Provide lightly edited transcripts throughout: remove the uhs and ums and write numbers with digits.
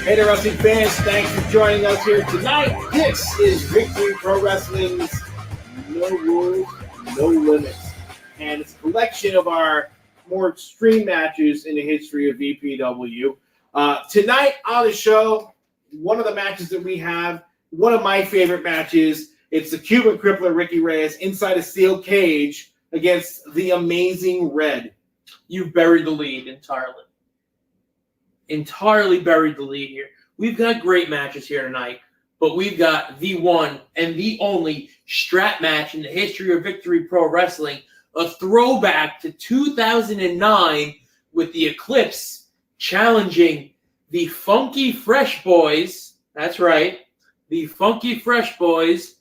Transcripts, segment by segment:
Hey there, wrestling fans. Thanks for joining us here tonight. This is Victory Pro Wrestling's No Rules, No Limits. And it's a collection of our more extreme matches in the history of VPW. Tonight on the show, one of the matches that we have, one of my favorite matches, it's the Cuban Crippler Ricky Reyes inside a steel cage against the Amazing Red. You've buried the lead entirely. Entirely buried the lead here. We've got great matches here tonight, but we've got the one and the only strap match in the history of Victory Pro Wrestling, a throwback to 2009 with the Eclipse challenging the Funky Fresh Boys. That's right, the Funky Fresh Boys,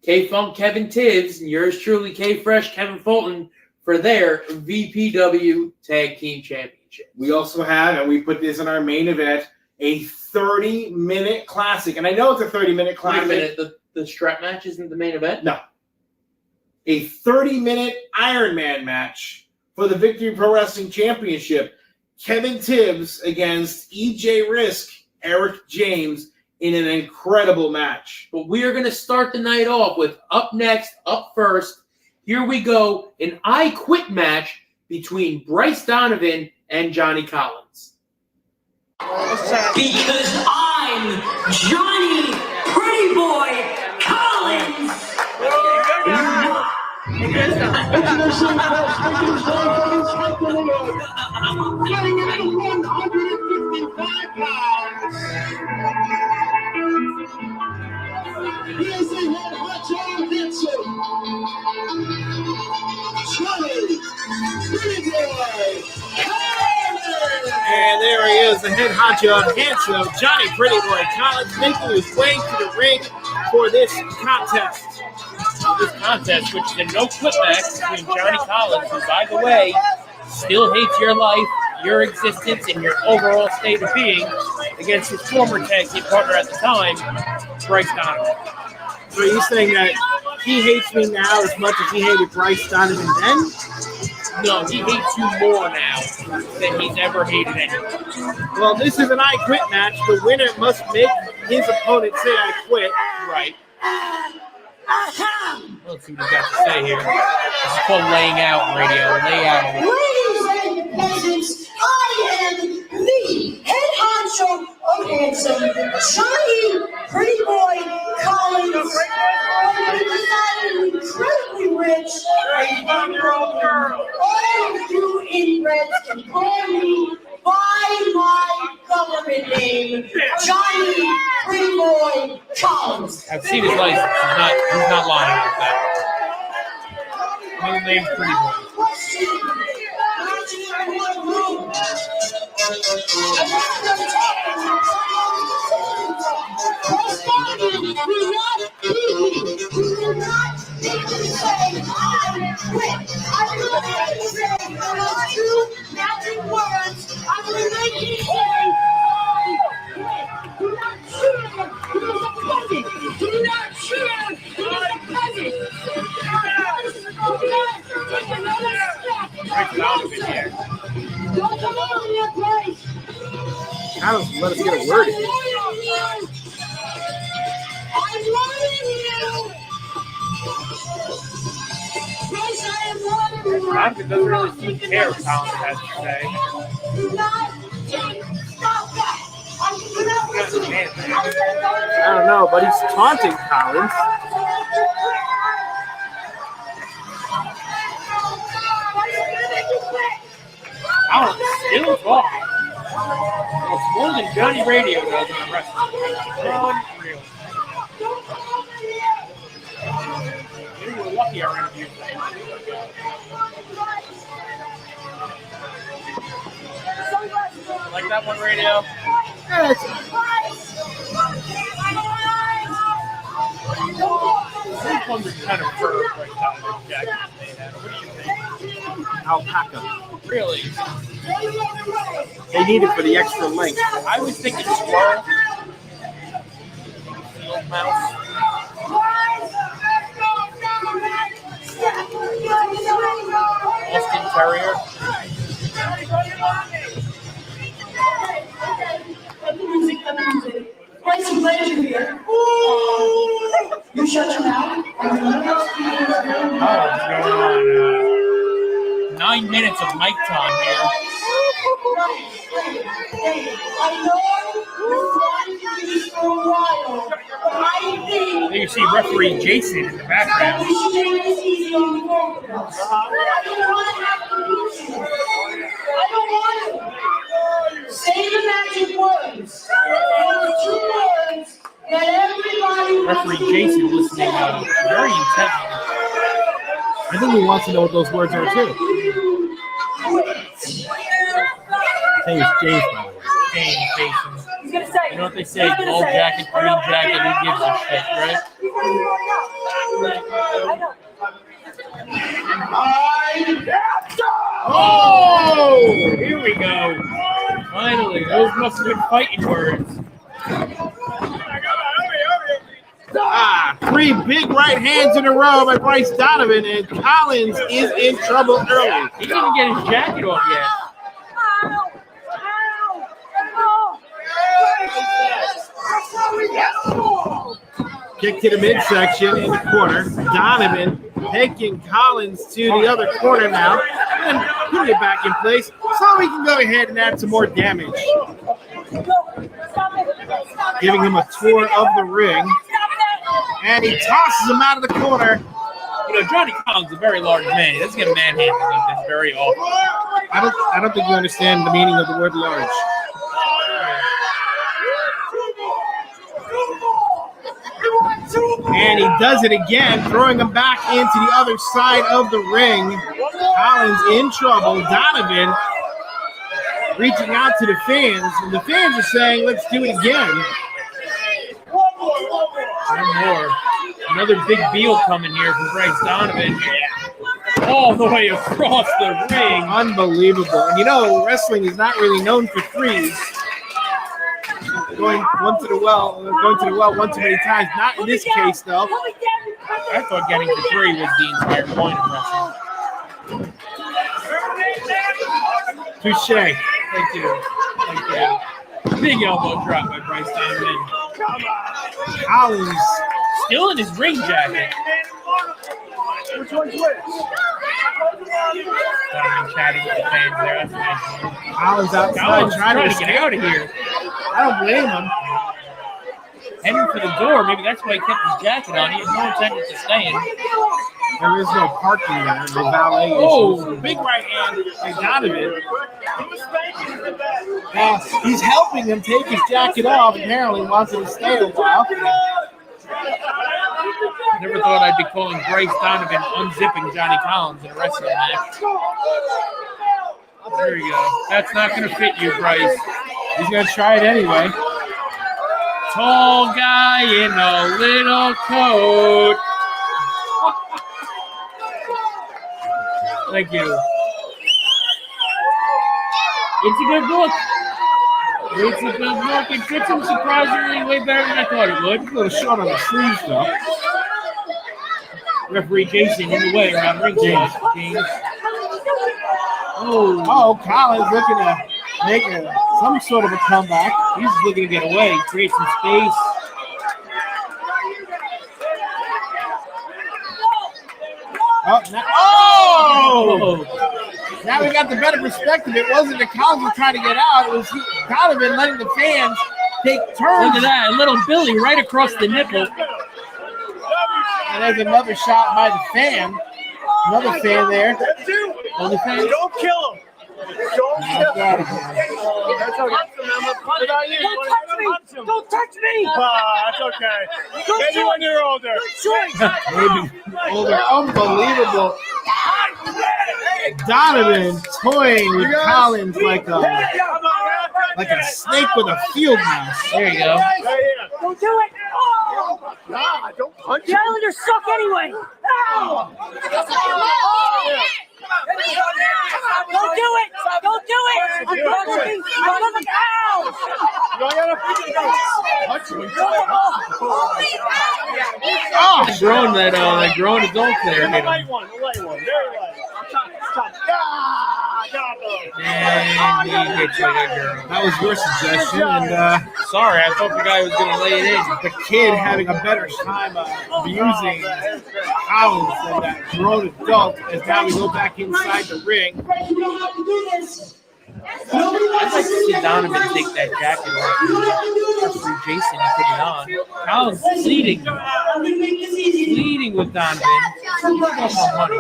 K-Funk Kevin Tibbs, and yours truly K-Fresh Kevin Fulton for their VPW Tag Team Championship. We also have, and we put this in our main event, a 30-minute classic. And I know it's a 30-minute classic. Wait a minute, the strap match isn't the main event? No. A 30-minute Iron Man match for the Victory Pro Wrestling Championship. Kevin Tibbs against EJ Risk, Eric James, in an incredible match. But we are going to start the night off with up next, up first. Here we go, an I Quit match between Bryce Donovan and Johnny Collins. Because I'm Johnny Pretty Boy Collins. Getting in at 155 pounds. Here's the head honcho Vincent. Johnny Pretty Boy Collins. And there he is, the head honcho of handsome Johnny Pretty Boy Collins, making his way to the ring for this contest. This contest, which is a no-quit match between Johnny Collins, who, by the way, still hates your life, your existence, and your overall state of being, against his former tag team partner at the time, Bryce Donovan. So are you saying that he hates me now as much as he hated Bryce Donovan then? No, he hates you more now than he's ever hated anyone. Well, this is an I Quit match. The winner must make his opponent say I quit. Right. Let's see what he's got to say here. This is called laying out radio. Lay out. Ladies and peasants, I am the head honcho of handsome Johnny Pretty Boy Collins. I'm incredibly rich. All of you inbreds can call me by my government name, Johnny Pretty Boy Collins. I've seen his license. He's not lying about that. His name's Pretty Boy. Don't come over here, Bryce. Collins, let us get a word in. I'm warning you. Bryce, I am warning you. Donovan doesn't really seem to care what Collins has to say. Do not stop that. I don't know, but he's taunting Collins. Collins still talking. It's more than Johnny Radio does on the wrestling. Unreal. Maybe we're lucky our interview. Like that one, Radio? Yeah, This one's kind of fur right now. What do you think? alpaca. Really? They need it for the extra length. I was thinking squirrel. Field mouse. Austin Terrier. 9 minutes of mic time here. I know you wanted this for a while, but I think There you see referee Jason in the background. we should take this easy on both of us. I don't want to have to beat you. I don't want to. Say the magic words. Those 2 words that everybody wants Referee to Jason hear you listening say. very intently. I think he wants to know what those words are too. Hey, it's James, by the way. James, Jason. He's gonna say. You know what they say, gold jacket, green jacket, who gives a shit, right? Oh! Here we go. Finally, those must have been fighting words. 3 big right hands in a row by Bryce Donovan, and Collins is in trouble early. He didn't even get his jacket off yet. Kick to the midsection in the corner. Donovan taking Collins to the other corner now and putting it back in place so we can go ahead and add some more damage. Giving him a tour of the ring. And he tosses him out of the corner. You know, Johnny Collins is a very large man. He doesn't get manhandled like this very often. I don't think you understand the meaning of the word large. And he does it again, throwing him back into the other side of the ring. Collins in trouble. Donovan reaching out to the fans, and the fans are saying, let's do it again. One more. Another big deal coming here from Bryce Donovan. All the way across the ring. Unbelievable. And you know, wrestling is not really known for threes. Going to the well one too many times. Not in this case, though. I thought getting to 3 was the entire point of wrestling. Touche. Thank you. Big elbow drop by Bryce Donovan. Collins Still in his ring jacket. Which one's which? Donovan chatting with the fans there. That's nice. Collins outside Collins trying to get out of here. I don't blame him. Heading for the door. Maybe that's why he kept his jacket on. He had no intention to stay in. There is no parking there. No valet Oh, issues. Big right hand by Donovan. He's helping him take his jacket off. Apparently wants him to stay a while. Never thought I'd be calling Bryce Donovan unzipping Johnny Collins in a wrestling match. There you go. That's not going to fit you, Bryce. He's going to try it anyway. Tall guy in a little coat. Thank you. It's a good look. It's a good look. It fits him surprisingly way better than I thought it would. A little short on the sleeves, though. Referee Jason in the way around ring James. Oh, Collins looking to make some sort of a comeback. He's looking to get away, create some space. Oh! Now we got the better perspective. It wasn't that Collins was trying to get out. It was Donovan letting the fans take turns. Look at that. Little Billy right across the nipple. And there's another shot by the fan. Another fan there. Only fan. Don't kill him. Don't kill him. That's okay. Don't touch me! That's okay. Maybe when you're older. Maybe older. Unbelievable. Donovan toying with Collins like a snake with a field mouse. There you go. Don't do it! Oh! Nah, don't punch The him. Islanders suck anyway! Oh! Don't do it! Don't do it! I'm looking! Ow! You gotta punch him. Oh, Grown that grown adult there hit The him. light one, very light. Top. And he hits like a girl. that was your suggestion, and Sorry, I thought the guy was going to lay it in. The kid having a better time abusing Collins than that grown adult as now we go back inside the ring. You don't have to do this. I'd like to see Donovan take that jacket off. Referee Jason put it on. Collins pleading with Donovan. He wants more money.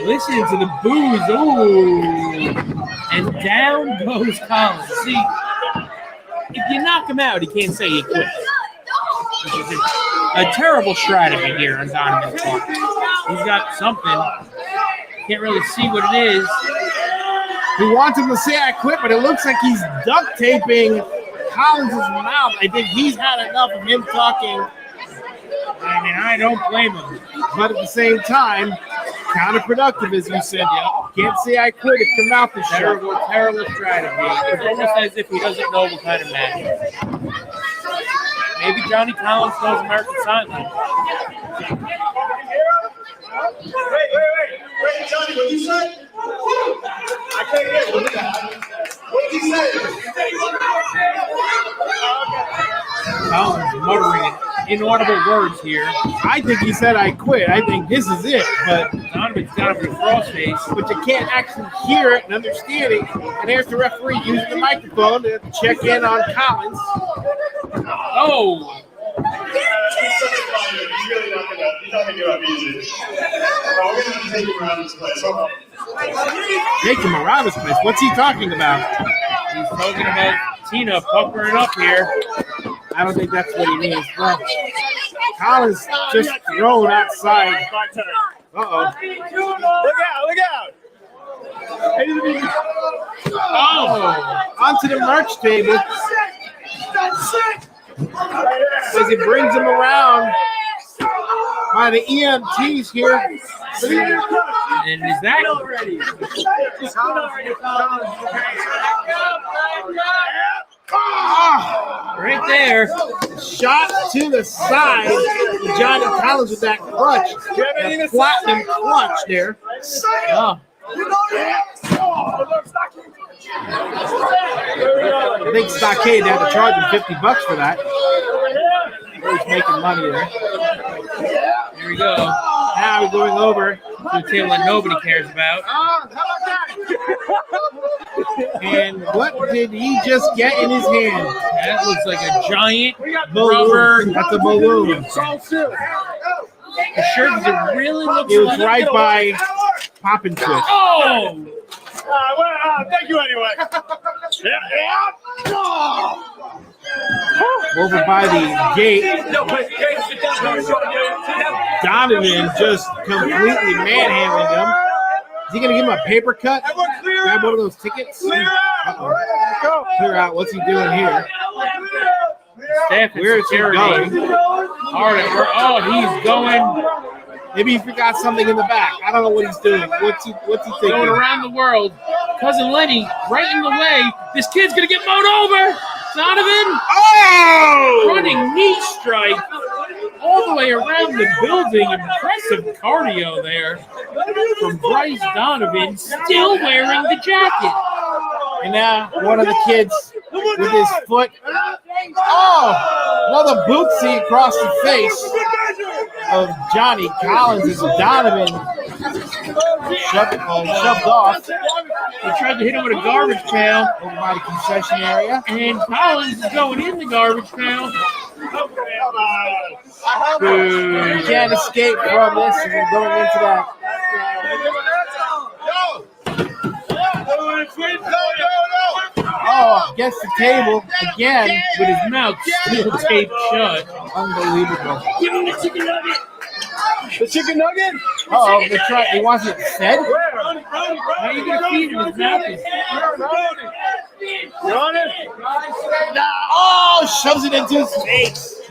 Listen to the boos. Ooh. And down goes Collins. See, if you knock him out, he can't say he quit. Which is a terrible strategy here on Donovan's part. He's got something. Can't really see what it is. He wants him to say I quit, but it looks like he's duct taping Collins' mouth. I think he's had enough of him talking. I mean, I don't blame him. But at the same time, counterproductive, as you said. Can't say I quit if your mouth is shut. Terrible strategy. It's almost as if he doesn't know what kind of match. Maybe Johnny Collins knows American Sign Language. Wait, Johnny, what you say? I can't hear you. What did you say? Collins muttering inaudible words here. I think he said I quit. I think this is it. But Donovan's got a cross face. But you can't actually hear it and understand it. And there's the referee using the microphone to check in on Collins. Oh! He's really not gonna give up easy. We're gonna have to take him around this place. Take him around this place. What's he talking about? He's talking about Tina puckering up here. I don't think that's what he means. Well, Collins just thrown outside. Uh-oh. Look out! Oh! Onto the merch table. As he brings him around by the EMTs here. And is that already? right there? Shot to the side. Johnny Collins with that clutch. That platinum clutch there. Oh. I think Stockade had to charge him $50 for that. He's making money there. Here we go. Now we're going over to a table that nobody cares about. And what did he just get in his hand? That looks like a giant Balloon. rubber. That's a balloon. The shirt really looks It was like right by Pop and Twist. Oh! Thank you anyway. Over by the gate. Donovan just completely manhandling him. Is he going to give him a paper cut? Grab one of those tickets? Uh-oh. Clear out. What's he doing here? Where is he going? Hard at work. Oh, he's going. Maybe he forgot something in the back. I don't know what he's doing. What's he thinking? Going around the world. Cousin Lenny right in the way. This kid's going to get mowed over. Donovan. Oh! Running knee strike all the way around the building. Impressive cardio there from Bryce Donovan, still wearing the jacket. And now one of the kids with his foot. Oh! Another bootsy across the face of Johnny Collins as Donovan shoved off. They tried to hit him with a garbage pail Over by the concession area. and Collins is going in the garbage pail. You can't escape from this, and we're going into that. Oh, against the table again With his mouth still taped shut. Unbelievable. Give him the chicken nugget. The chicken nugget? Oh, he wants it fed? How are you going to feed him his mouth? You on it? Oh, shoves it into his face.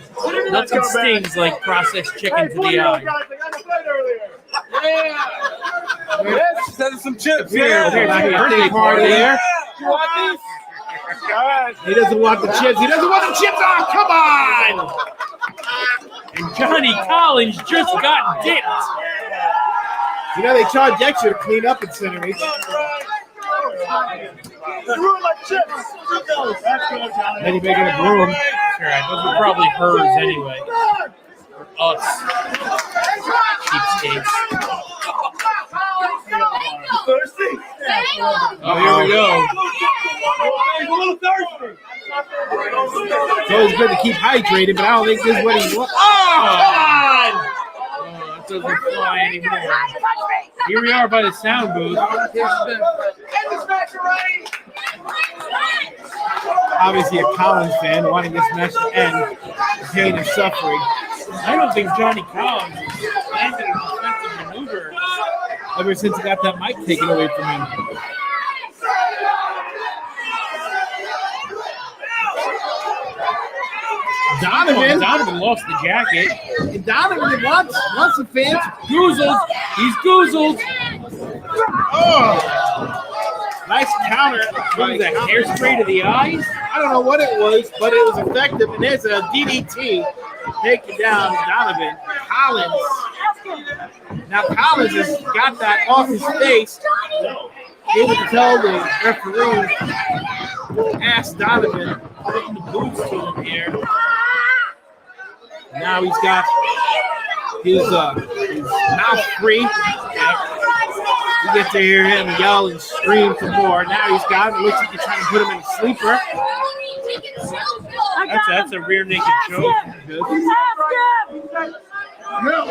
Nothing stings like processed chicken to the eye. Yes, send some chips. Here's a birthday party there. You want these? All right. He doesn't want the chips. He doesn't want the chips. Oh, come on. And Johnny Collins just got dipped. You know, they charge extra to clean up incineration. Then you make it a broom. Sure, those were probably hers anyway. Or us. Cheapskates. Oh, here we go. It's always good to keep hydrated, but I don't think this is what he wants. Oh, that doesn't fly anymore. Here we are by the sound booth. Obviously a Collins fan wanting this match to end, pain and suffering. I don't think Johnny Collins has landed a defensive maneuver. Ever since he got that mic taken away from him. Donovan lost the jacket. And Donovan wants the fans. Goozled. He's goozled. Oh, nice counter. What was that, hairspray to the eyes? I don't know what it was, but it was effective. And there's a DDT taking down Donovan. Collins. Now Collins has got that off his face. Able to tell the referee, ask Donovan, Putting the boots to him here. now he's got his mouth free. You get to hear him yell and scream for more. Now he's got it. Looks like he's trying to put him in a sleeper. That's a rear naked choke. Good. No.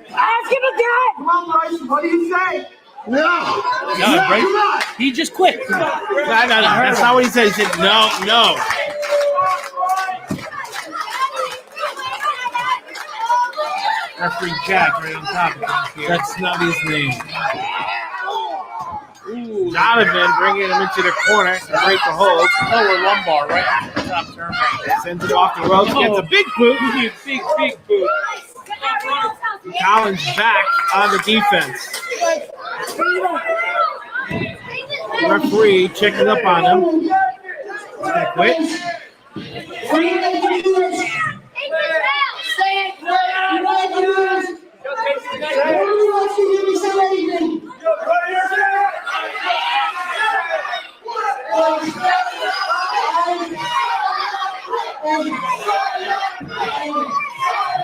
Ask him again. Come on, Bryce. What do you say? No. No, right? He just quit. No, that's not what he said. He said, no. Referee Jack right on top of him here. That's not his name. Ooh, Donovan bringing him into the corner to break the hold. Lower lumbar right on the top turnbuckle. Sends it off the ropes. Gets a big boot. Big boot. Collins back on the defense. Referee checking up on him. He's gonna quit.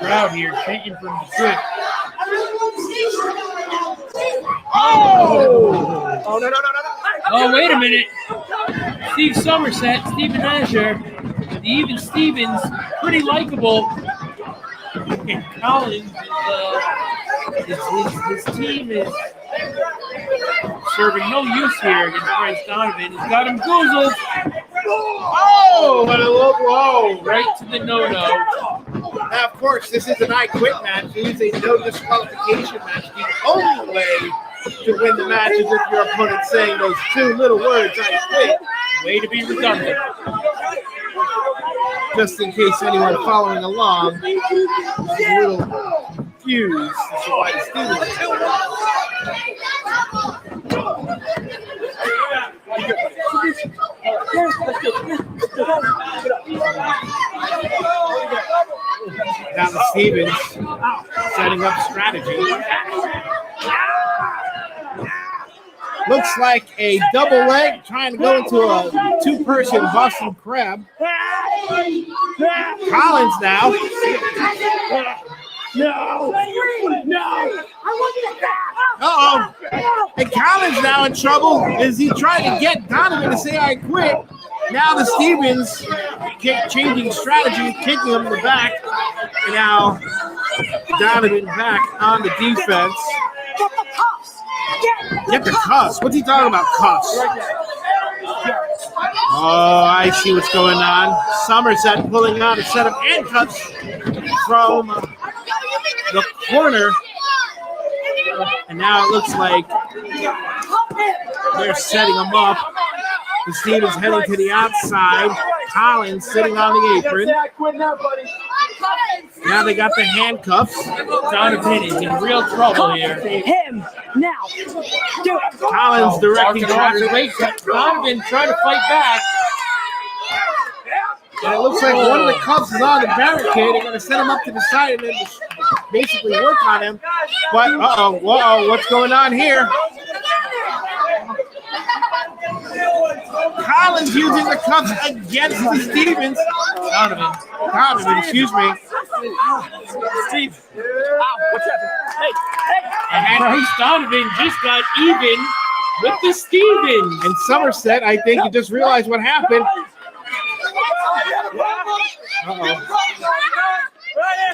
Crowd here chanting from the strip. Oh, no. Oh, wait a minute. Steve Somerset, Steven Asher, and even Stevens, pretty likable. And Collins, his team is serving no use here against Bryce Donovan. He's got him goozled. Oh, but a low blow. Right to the no-no. Now, of course, this is an I quit match. It is a no disqualification match. The only way to win the match is if your opponent's saying those two little words, I quit. Way to be redundant. Just in case anyone following along is a little confused as to why Steven Now the Stevens setting up strategy. Looks like a double leg trying to go into a two-person Boston Crab. Collins now. No. Uh-oh. And Collins now in trouble as he tried to get Donovan to say I quit. Now the Stevens changing strategy, kicking him in the back. And now Donovan back on the defense. Get the cuffs. What's he talking about, cuffs? Oh, I see what's going on. Somerset pulling out a set of handcuffs from the corner. And now it looks like they're setting him up. The Stevens heading to the outside. Collins sitting on the apron. Now they got the handcuffs. Donovan is in real trouble here. Him now. Do it. Collins directing traffic. Donovan trying to fight back. And it looks like one of the Cubs is on the barricade. They're going to set him up to the side and then just basically work on him. But, what's going on here? Collins using the Cubs against the Stevens. Donovan, excuse me. Steve. What's happening? Hey. And Bryce Donovan just got even with the Stevens. And Somerset, I think, you just realized what happened.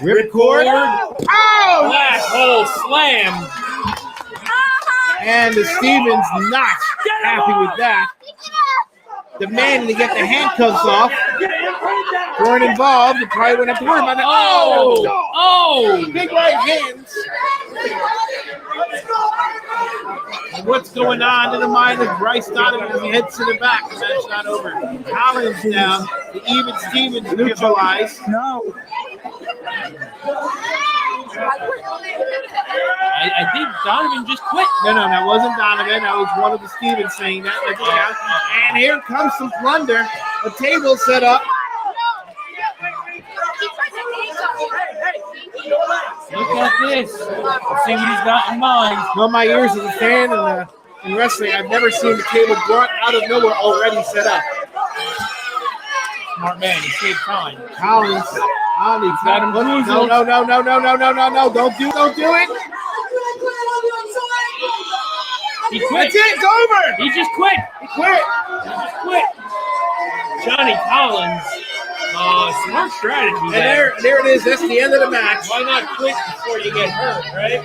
Ripcord. Oh! Black hole slam. And the Stevens not happy with that. Demanding to get the handcuffs off. Weren't involved. You probably wouldn't have to worry about it. Oh! Big right hands. And what's going on in the mind of Bryce Donovan as he heads to the back? The match not over. Collins down. The even Stevens neutralized. No. I think Donovan just quit. No, that wasn't Donovan. That was one of the Stevens saying that. And here comes some plunder. A table set up. Look at this. Let's see what he's got in mind. Well, my ears as a fan in wrestling, I've never seen the table brought out of nowhere already set up. Smart man. He saved time. Collins. He's got him bamboozled. No. Don't do it. He quit. That's it. It's over. He just quit. He quit. Johnny Collins. Smart strategy. And there it is. That's the end of the match. Why not quit before you get hurt, right?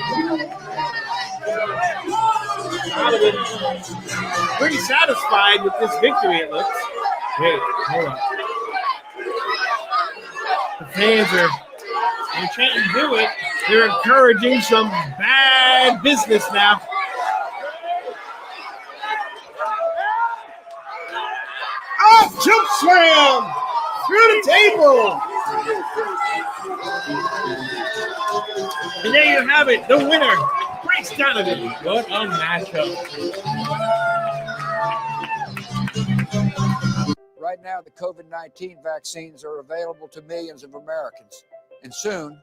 Pretty satisfied with this victory, it looks. Wait, hold on. The fans they're trying to do it. They're encouraging some bad business now. Oh, jump slam through the table. And there you have it, the winner, Bryce Donovan. What a matchup. Right now, the COVID-19 vaccines are available to millions of Americans, and soon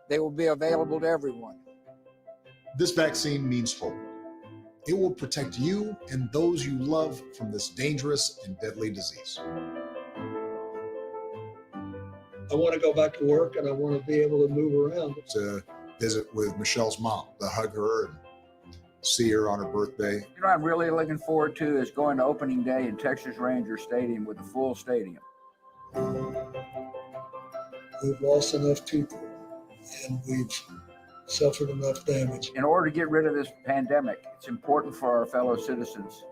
they will be available to everyone. This vaccine means hope. It will protect you and those you love from this dangerous and deadly disease. I want to go back to work and I want to be able to move around. To visit with Michelle's mom, to hug her and see her on her birthday. You know what I'm really looking forward to is going to opening day in Texas Ranger Stadium with a full stadium. We've lost enough people and we've suffered enough damage. In order to get rid of this pandemic, it's important for our fellow citizens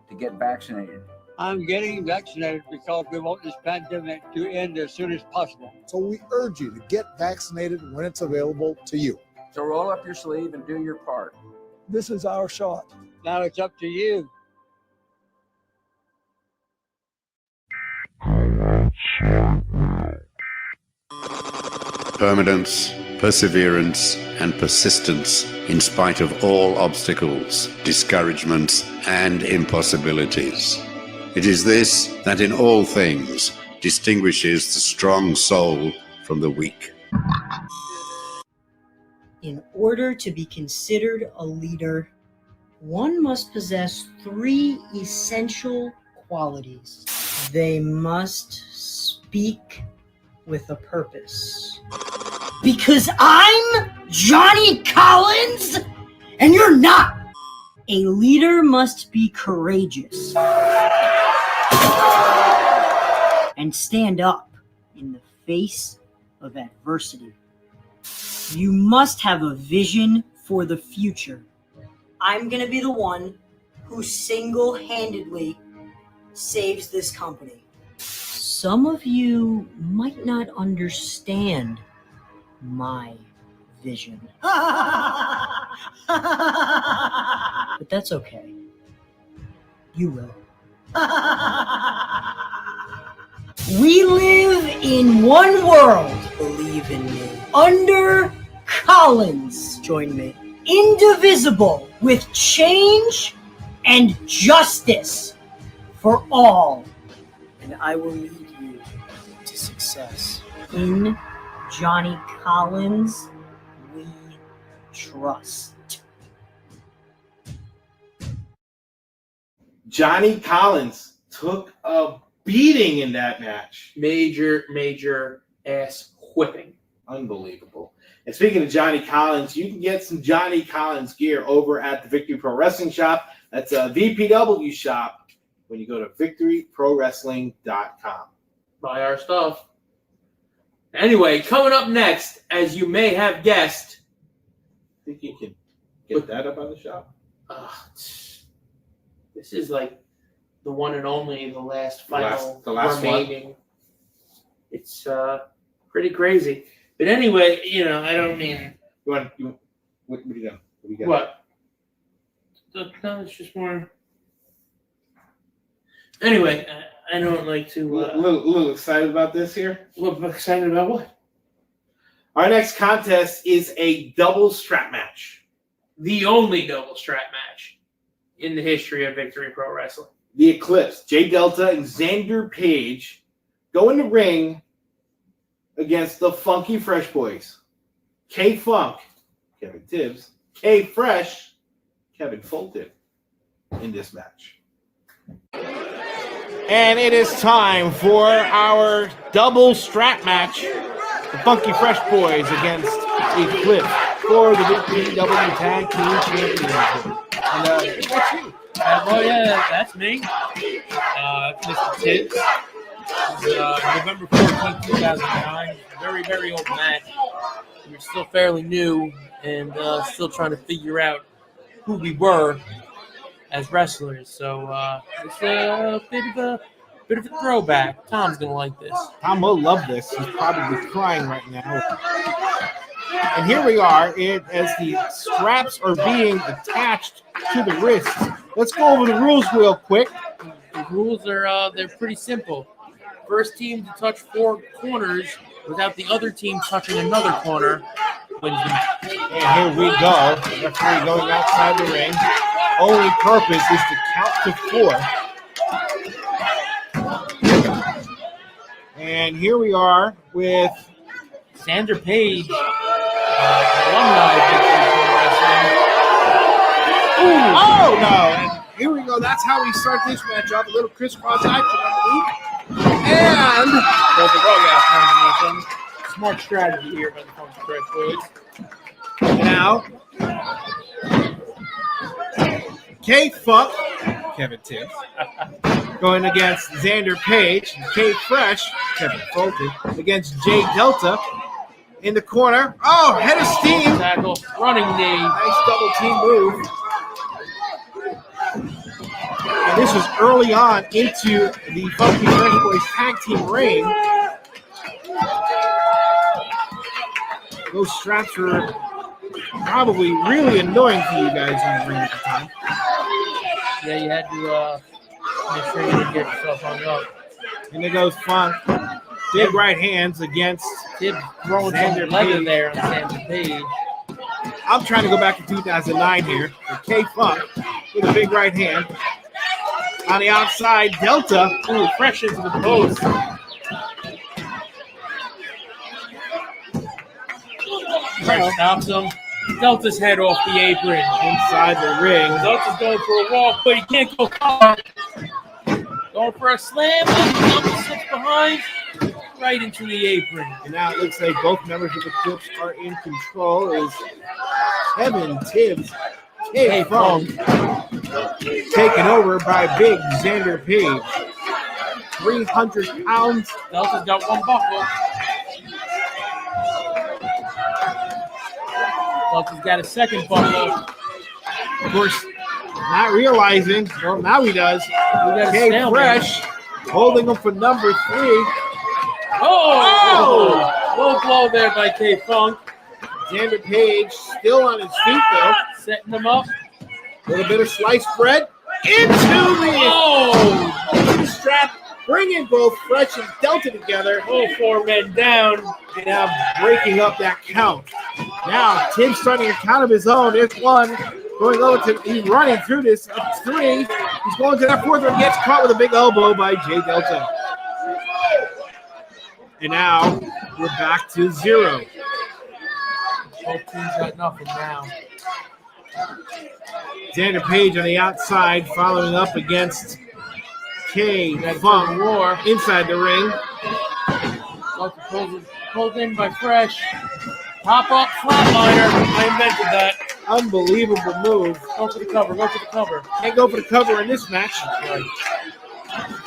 to get vaccinated. I'm getting vaccinated because we want this pandemic to end as soon as possible. So we urge you to get vaccinated when it's available to you. So roll up your sleeve and do your part. This is our shot. Now it's up to you. Permanence, perseverance, and persistence in spite of all obstacles, discouragements, and impossibilities. It is this that in all things distinguishes the strong soul from the weak. In order to be considered a leader, one must possess 3 essential qualities. They must speak with a purpose. Because I'm Johnny Collins and you're not. A leader must be courageous and stand up in the face of adversity. You must have a vision for the future. I'm going to be the one who single-handedly saves this company. Some of you might not understand my vision. But that's okay. You will. We live in one world. Believe in me. Under Collins, join me. Indivisible with change and justice for all. And I will lead you to process. In Johnny Collins, we trust. Johnny Collins took a beating in that match. Major ass whipping. Unbelievable. And speaking of Johnny Collins, you can get some Johnny Collins gear over at the Victory Pro Wrestling Shop. That's a VPW shop when you go to victoryprowrestling.com. Buy our stuff. Anyway, coming up next, as you may have guessed. Think you can get that up on the shop? This is like the one and only, the last final the last remaining. one. It's pretty crazy. But anyway, I don't mean. What do you got? What? No, it's just more. Anyway, I don't like to. A little excited about this here. Excited about what? Our next contest is a double strap match. The only double strap match in the history of Victory Pro Wrestling. The Eclipse, Jay Delta and Xander Page go in the ring against the Funky Fresh Boys. K-Funk, Kevin Tibbs, K-Fresh, Kevin Fulton in this match. And it is time for our double strap match. The Funky Fresh Boys against Eclipse for the VPW Tag Team Championship. And that's you. Oh, yeah, that's me. Mister Tibbs. November 14th, 2009. Very, very old match. We were still fairly new and still trying to figure out who we were as wrestlers. So it's a bit of a throwback. Tom's going to like this. Tom will love this. He's probably crying right now. And here we are as the straps are being attached to the wrists. Let's go over the rules real quick. The rules are they're pretty simple. First team to touch 4 corners without the other team touching another corner wins the match. And here we go. Referee going outside the ring. Only purpose is to count to 4. And here we are with Xander Page, alumni Victory Pro Wrestling. Oh, no. And here we go. That's how we start this match off. A little crisscross action underneath. And both the dog combination. Smart strategy here by the Funky Fresh Boys. Now, K-Funk, Kevin Tibbs, going against Xander Page, K-Fresh, Kevin Fulton, against Jay Delta in the corner. Oh, head of steam. Tackle, running knee. Nice double team move. And this was early on into the Funky Fresh Boys tag team reign. Those straps were probably really annoying for you guys in the ring at the time. Yeah, you had to make sure you didn't get yourself hung up. And there goes Funk. Big right hands against Tibbs throwing some leather there on Xander Page. I'm trying to go back to 2009 here. With K-Funk with a big right hand. On the outside, Delta. Ooh, fresh into the post. Fresh stops him. Delta's head off the apron. Inside the ring. Delta's going for a walk, but he can't go far. Going for a slam. Delta sits behind. Right into the apron. And now it looks like both members of the Clips are in control. Is Kevin Tibbs, K-Funk, taken over by big Xander Page. 300 pounds. Delta's got one buckle. Delta's got a second buckle. Of course, not realizing, well, now he does. K-Fresh holding him for number 3. Oh! Low blow there by K-Funk. Xander Page still on his feet, though. Setting him up. A little bit of sliced bread into the strap, bringing both Fresh and Delta together. Oh, 4 men down. And now breaking up that count. Now Tibbs starting a count of his own. There's 1. Going over to, he's running through this. 3. He's going to that 4th one. Gets caught with a big elbow by Jay Delta. And now we're back to 0. Both teams got nothing now. Xander Page on the outside, following up against K. Funk War inside the ring. Pulled in by Fresh. Pop up flatliner. I invented that. Unbelievable move. Go for the cover. Go for the cover. Can't go for the cover in this match. Right.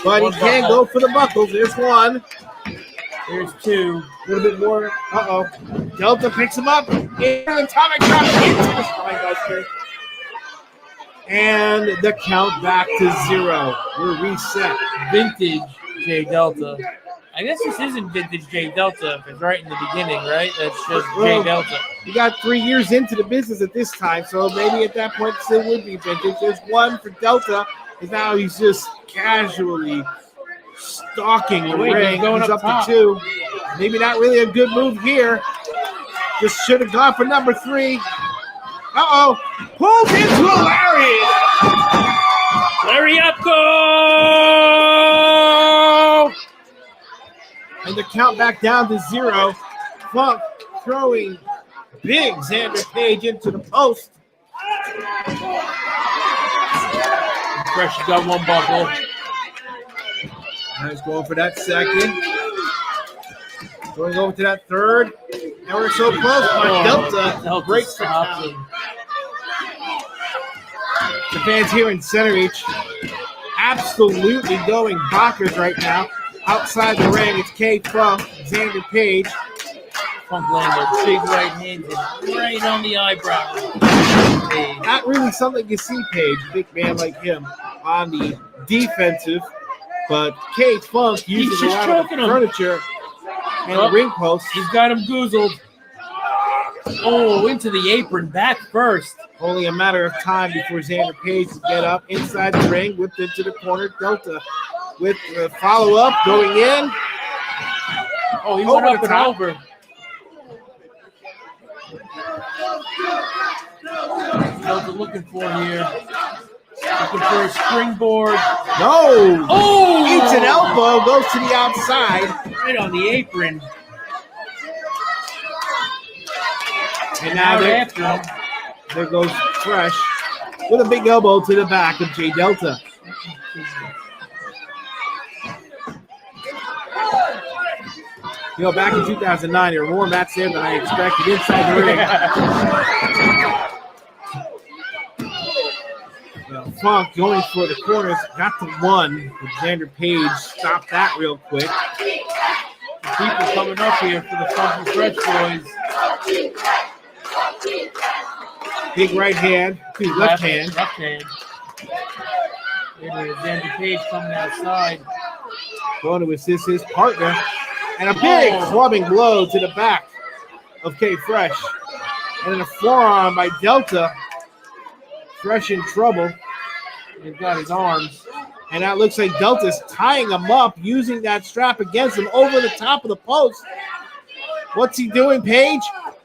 But he can go for the buckles. There's one. There's two. A little bit more. Uh-oh. Delta picks him up. And atomic drop into the spinebuster. And the count back to 0. We're reset. Vintage J Delta. I guess this isn't vintage J Delta if it's right in the beginning, right? That's just J Delta. You got 3 years into the business at this time, so maybe at that point it still would be vintage. There's one for Delta, and now he's just casually stalking the ring. He's up to 2. Maybe not really a good move here. Just should have gone for number 3. Uh-oh. Pulls into a lariat. Lariat go! And the count back down to 0. Funk throwing big Xander Page into the post. Fresh got one buckle. Now he's going for that second. Going over to that third. And we're so close. But Delta breaks the count. The fans here in Center Reach absolutely going bonkers right now. Outside the ring, it's K. Funk, Xander Page. Funk landed big right hand right on the eyebrow. Not really something you see Page, big man like him, on the defensive. But K. Funk uses a lot of furniture and the ring post. He's got him goozled. Oh, into the apron, back first. Only a matter of time before Xander Page will get up inside the ring, whipped into the corner. Delta with the follow-up going in. Oh, he went up and over. Delta looking for here. Looking for a springboard. No! Oh! Eats an elbow, goes to the outside. Right on the apron. And now there goes Fresh with a big elbow to the back of J Delta. You know, back in 2009, there were more mats there than I expected inside the ring. Funk going for the corners, got to 1. But Xander Page stopped that real quick. People coming up here for the Funky Fresh boys. Big right hand, left hand. Left hand. There's Xander Page coming outside. Going to assist his partner. And a big clubbing blow to the back of K. Fresh. And then a forearm by Delta. Fresh in trouble. He's got his arms. And that looks like Delta's tying him up, using that strap against him over the top of the post. What's he doing, Page?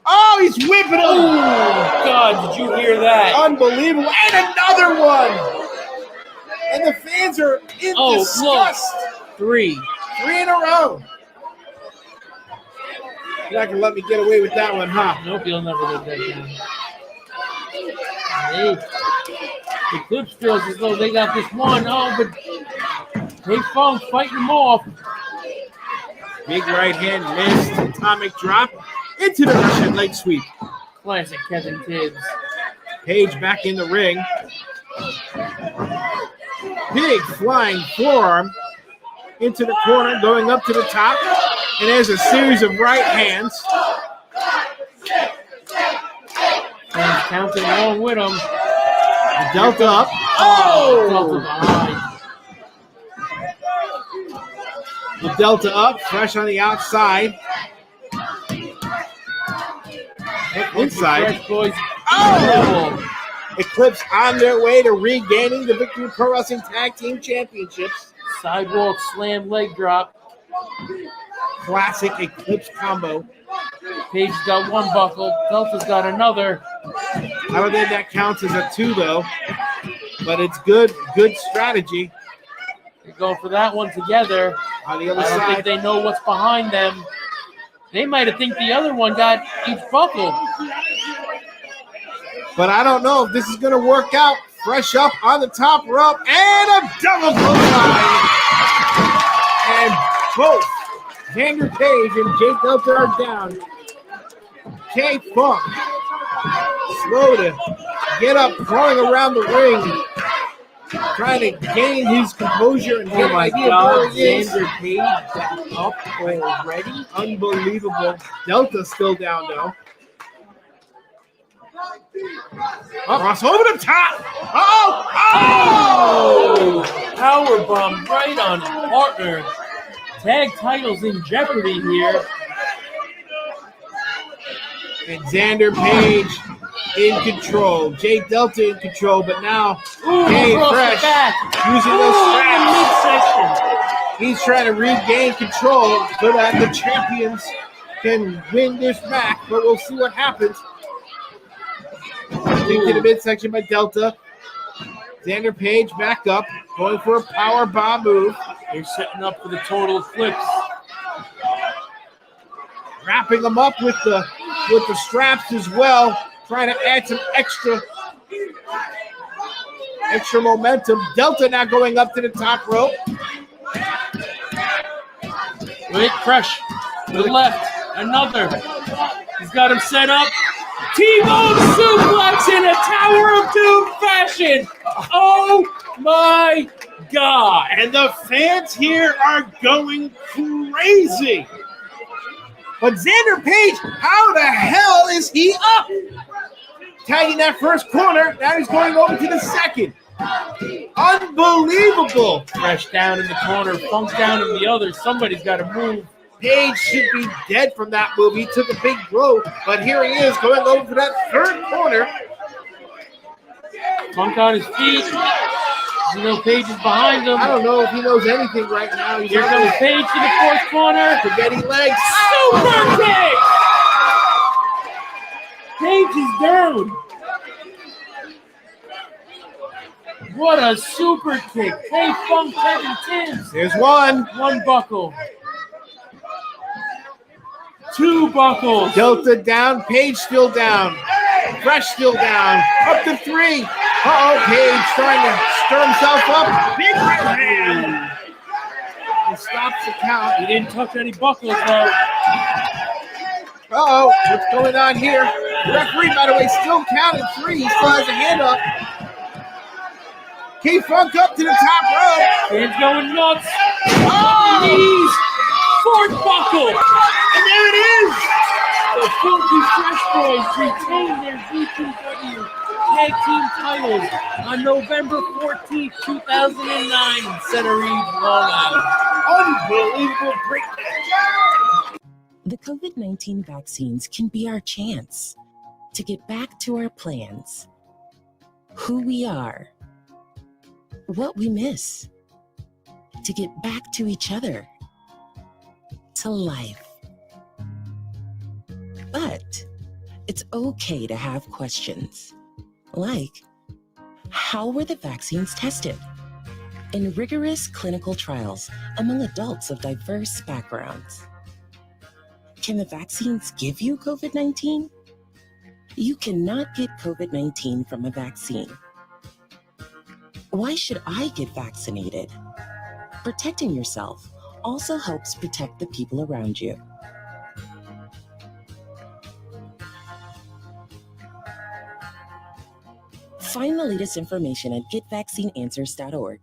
Oh, he's whipping him. Oh, God, did you hear that? Unbelievable. And another one. And the fans are in disgust. Look. 3 in a row. You're not going to let me get away with that one, huh? Nope, you'll never let that down. Hey, the Clips feels as though they got this one. Oh, but K. Funk fighting them off. Big right hand missed. Atomic drop into the Russian leg sweep. Classic Kevin Tibbs. Page back in the ring. Big flying forearm into the corner, going up to the top. And there's a series of right hands. And counting along with him. Delta up. Oh! Delta behind. The Delta up, Fresh on the outside. Inside. Boys. Oh! Eclipse on their way to regaining the Victory Pro Wrestling Tag Team Championships. Sidewalk slam leg drop. Classic Eclipse combo. Page got one buckle. Delta's got another. I don't think that counts as a 2, though. But it's good strategy. They're going for that one together. On the other I don't side. think they know what's behind them. They might have think the other one got each buckle. But I don't know if this is going to work out. Fresh up on the top rope and a double clothesline. And both Xander Page and Jake Delta are down. K-Funk, slow to get up, crawling around the ring, trying to gain his composure and get an idea of where he is. Xander Page up already. Unbelievable. Delta's still down though. Cross over the top. Oh! Power bomb right on partner. Tag titles in jeopardy here. And Xander Page in control. Jake Delta in control, but now Jay Fresh using those straps. He's trying to regain control so that the champions can win this match, but we'll see what happens. Into the midsection by Delta. Xander Page back up, going for a power bomb move. They're setting up for the total eclipse. Wrapping them up with the straps as well, trying to add some extra momentum. Delta now going up to the top rope. Wait, Fresh to the left. Another. He's got him set up. T-bone suplex in a Tower of Doom fashion. Oh my God. And the fans here are going crazy. But Xander Page, how the hell is he up? Tagging that first corner. Now he's going over to the second. Unbelievable. Fresh down in the corner. Funk down in the other. Somebody's got to move. Page should be dead from that move. He took a big blow, but here he is going over to that third corner. Funk on his feet. You know Page is behind him. I don't know if he knows anything right now. Here comes Page to the fourth corner. Spaghetti legs. Super kick! Page is down. What a super kick. K-Funk, Kevin Tibbs. There's one. One buckle. Two buckles. Delta down. Page still down. Fresh still down. Up to three. Uh-oh, Page trying to stir himself up. Big right hand. And stops the count. He didn't touch any buckles, though. Uh-oh, what's going on here? The referee, by the way, still counting three. He still has a hand up. K-Funk up to the top rope. Fans going nuts. Oh! Knees. Fourth buckle. And there it is. The Funky Fresh Boys retain their VPW Tag Team titles on November 14th, 2009 in Center Eve, Long Island. Unbelievable break. The COVID-19 vaccines can be our chance to get back to our plans, who we are, what we miss, to get back to each other, to life. But it's okay to have questions, like, how were the vaccines tested? In rigorous clinical trials among adults of diverse backgrounds. Can the vaccines give you COVID-19? You cannot get COVID-19 from a vaccine. Why should I get vaccinated? Protecting yourself also helps protect the people around you. Find the latest information at getvaccineanswers.org.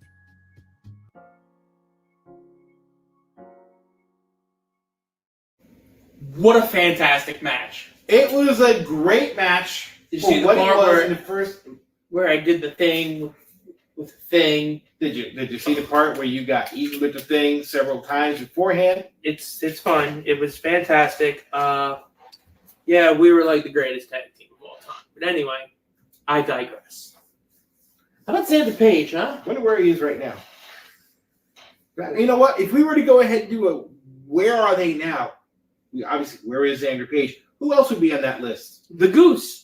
What a fantastic match. It was a great match. Did you for see the what it part was where, in the first? where I did the thing with the thing? Did you see the part where you got eaten with the thing several times beforehand? It's fun. It was fantastic. Yeah, we were like the greatest tag team of all time. But anyway, I digress. How about Xander Page, huh? I wonder where he is right now. You know what? If we were to go ahead and do a where are they now? Obviously, where is Xander Page? Who else would be on that list? The Goose.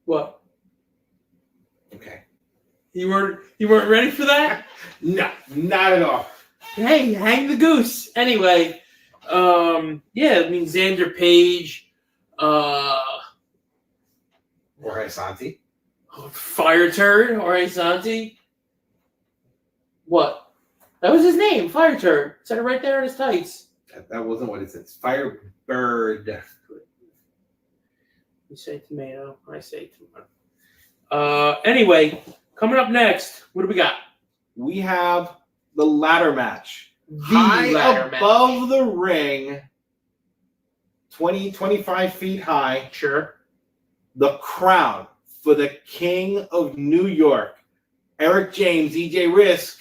What? Okay. You weren't ready for that? No, not at all. Hey, hang the goose. Anyway, yeah, I mean Xander Page, Jorge Santi. Fire Turd, Jorge Santi. What? That was his name, Fire Turd. Said it right there in his tights. That wasn't what it says. Firebird. You say tomato, I say tomato. Anyway, coming up next, what do we got? We have the ladder match. Ladder match. Above the ring, 20, 25 feet high. Sure. The crown for the King of New York, Eric James, EJ Risk,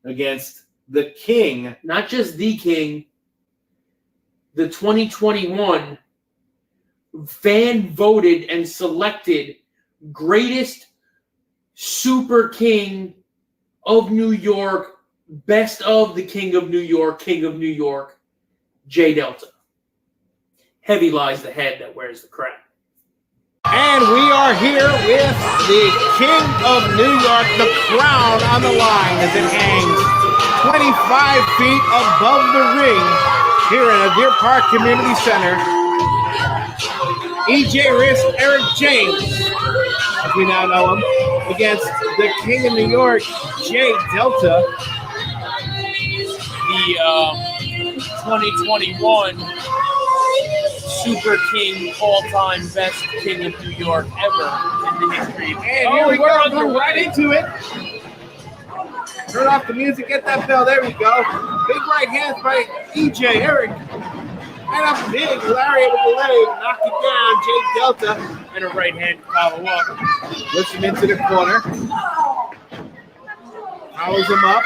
against the King. Not just the King, the 2021 fan voted and selected greatest super king of New York, best of the King of New York, Jay Delta. Heavy lies the head that wears the crown. And we are here with the King of New York, the crown on the line as it hangs 25 feet above the ring here in the Deer Park Community Center. EJ Risk, Eric James, as we now know him, against the King of New York, Jay Delta. The 2021 Super King, all-time best King of New York ever in the history. And here we go, going right into it. Turn off the music, get that bell, there we go. Big right hands by EJ, Eric. And a big lariat with the leg, knock it down, Jay Delta. And a right hand follow up. Lifts him into the corner. Powers him up,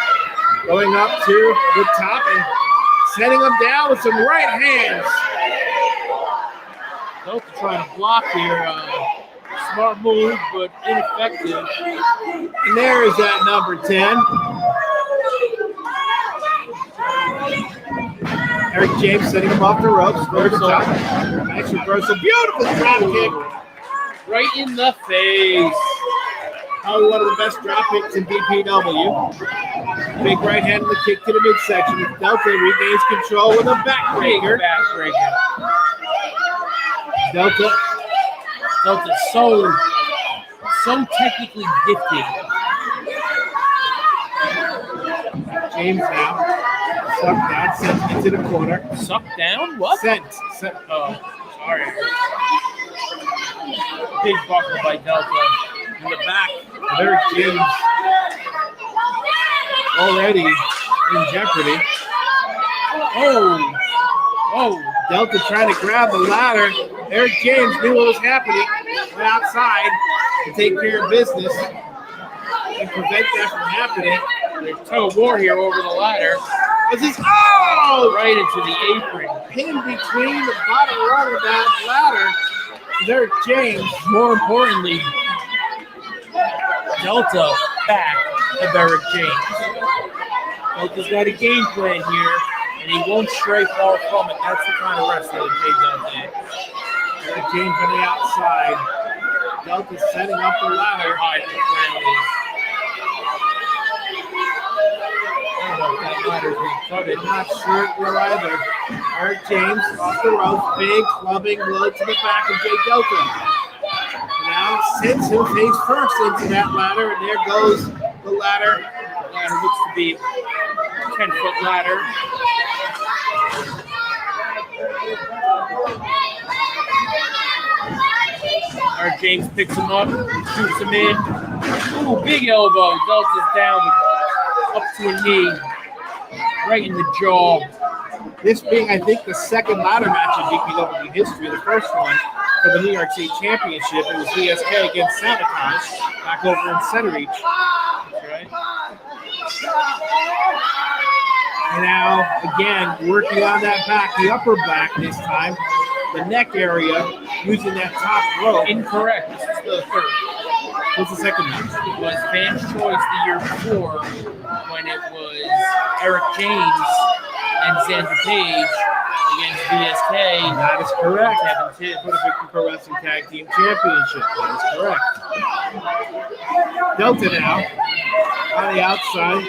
going up to the top and setting him down with some right hands. Delta trying to block here. Smart move, but ineffective. And there is that number 10. Eric James setting him off the ropes. Nice reversal. Beautiful drop kick. Right in the face. Probably one of the best drop kicks in VPW. Big right hand and the kick to the midsection. Delta regains control with a backbreaker. Delta so technically gifted. James now. Sucked down, sent into the corner. Sucked down? What? Sent. Oh, sorry. Big buckle by Delta in the back. Eric James already in jeopardy. Oh, Delta trying to grab the ladder. Eric James knew what was happening. Went outside to take care of business and prevent that from happening. There's tug of war here over the ladder. Right into the apron. Pinned between the bottom rung of that ladder is Eric James. More importantly, Delta back of Eric James. Delta's got a game plan here, and he won't stray far from it. That's the kind of wrestler that Jay Delta is. Eric James on the outside. Delta setting up the ladder. High the plan is. I don't know if that ladder's being cut. I'm not sure it will either. Eric James off the ropes. Big clubbing blow to the back of Jay Delta. Now sends him face first into that ladder, and there goes the ladder. The ladder looks to be a 10-foot ladder. Eric James picks him up, shoots him in. Ooh, big elbow. Delta's down up to a knee. Right in the jaw. This being, I think, the second ladder match in VPW history. The first one for the New York State Championship. It was VSK against Sabotage back over in Center Reach. That's right. And now, again, working on that back, the upper back this time, the neck area, using that top rope. Incorrect. This is the third. What's the second match? It was Fan's Choice the year before when it was Eric James and Xander Page against VSK. That is correct. Kevin Tibbs. For the Victory Pro Wrestling Tag Team Championship. That is correct. Delta now on the outside.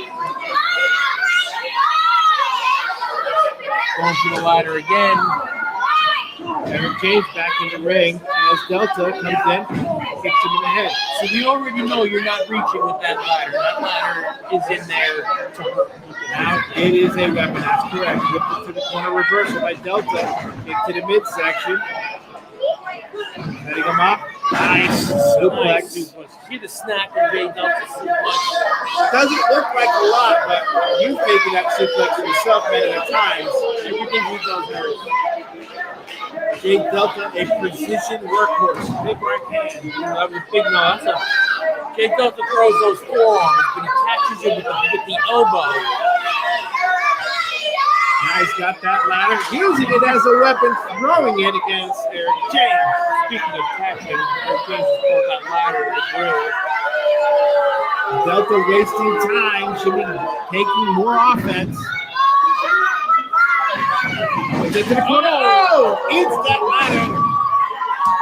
Going for the ladder again. Eric James back in the ring as Delta comes in, kicks him in the head. So you already know you're not reaching with that ladder. That ladder is in there to hurt people. Now it is a weapon, that's correct. Whipped it to the corner reversal by Delta. Kick to the midsection. Setting him up. Nice suplex. Nice suplex. See the snap of Jay Delta's suplex. Doesn't look like a lot, but you've taken that suplex yourself many a times. Everything he does hurts. Jay Delta, a precision workhorse. Big right hand. That was big no. That's a Jay Delta throws those forearms, but he catches it with the elbow. Now he's got that ladder, using it as a weapon, throwing it against Eric James. Speaking of catching, Eric James has pulled that ladder to the grill. Delta wasting time, should be taking more offense. Get to the corner. Oh! Eats that ladder.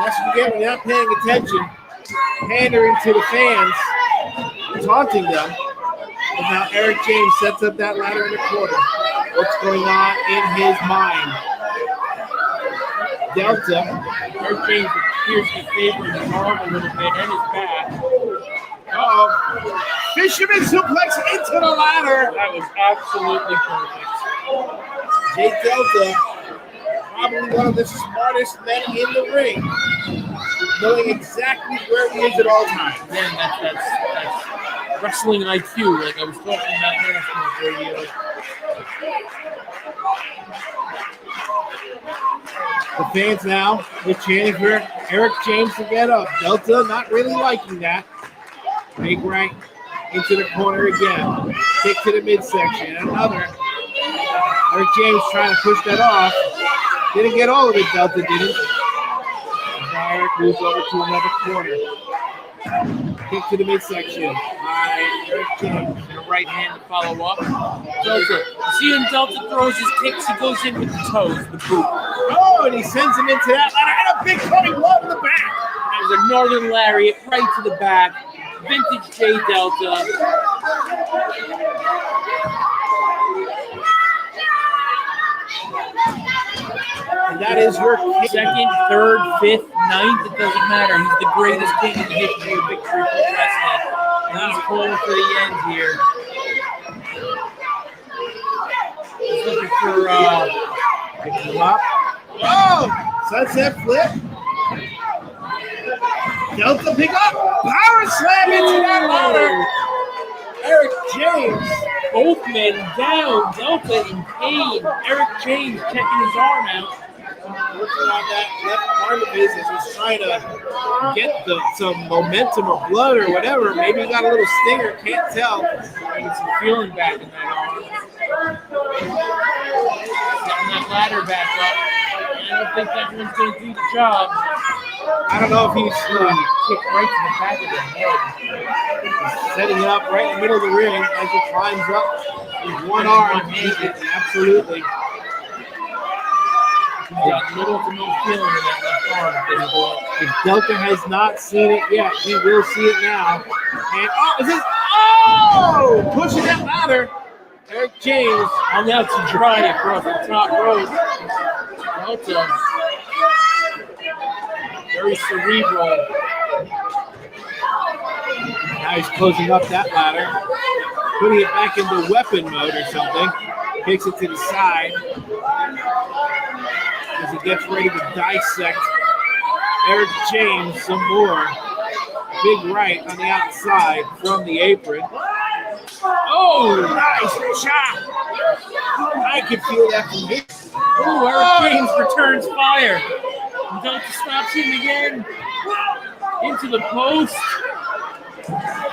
That's what you get when you're not paying attention. Pandering to the fans, taunting them. And now Eric James sets up that ladder in the corner. What's going on in his mind? Delta. Eric James appears to favor his arm a little bit and his back. Uh-oh. Fisherman suplex into the ladder. That was absolutely perfect. Jay Delta, probably one of the smartest men in the ring, knowing exactly where he is at all times. Man, that's wrestling IQ, like I was talking about national radio. The fans now, they're chanting for Eric James to get up. Delta not really liking that. Big right into the corner again. Kick to the midsection. Another. Eric James trying to push that off. Didn't get all of it, Delta didn't. Now Eric moves over to another corner. Kick to the midsection. Eric James. And a right hand to follow up. Delta. See him, Delta throws his kicks. He goes in with the toes, the boot. Oh, and he sends him into that ladder. And a big cutting blow to the back. There's a northern lariat right to the back. Vintage Jay Delta. And that is your second, third, fifth, ninth. It doesn't matter. He's the greatest king in the history of Victory Pro Wrestling. And he's calling for the end here. He's looking for pick him up. Oh! Sunset flip. Delta pick up. Power slam into that ladder. Eric James. Both men down. Delta in pain. Eric James checking his arm out. Working on that left arm of his as he's trying to get some momentum or blood or whatever. Maybe he got a little stinger. Can't tell. Getting some feeling back in that arm. Getting that ladder back up. I don't think that one's going to do the job. I don't know if he's kicked right to the back of the head. Setting it up right in the middle of the ring as he climbs up with one arm. Absolutely. He's got little to no feeling in that left arm at this point. If Delta has not seen it yet, he will see it now. And pushing that ladder. Eric James on out to dry across the top rope. Delta, very cerebral. Now he's closing up that ladder, putting it back into weapon mode or something. Takes it to the side as he gets ready to dissect Eric James some more. Big right on the outside from the apron. Oh, nice shot. I can feel that from here. Oh, Eric James returns fire. Delta stops him again. Into the post.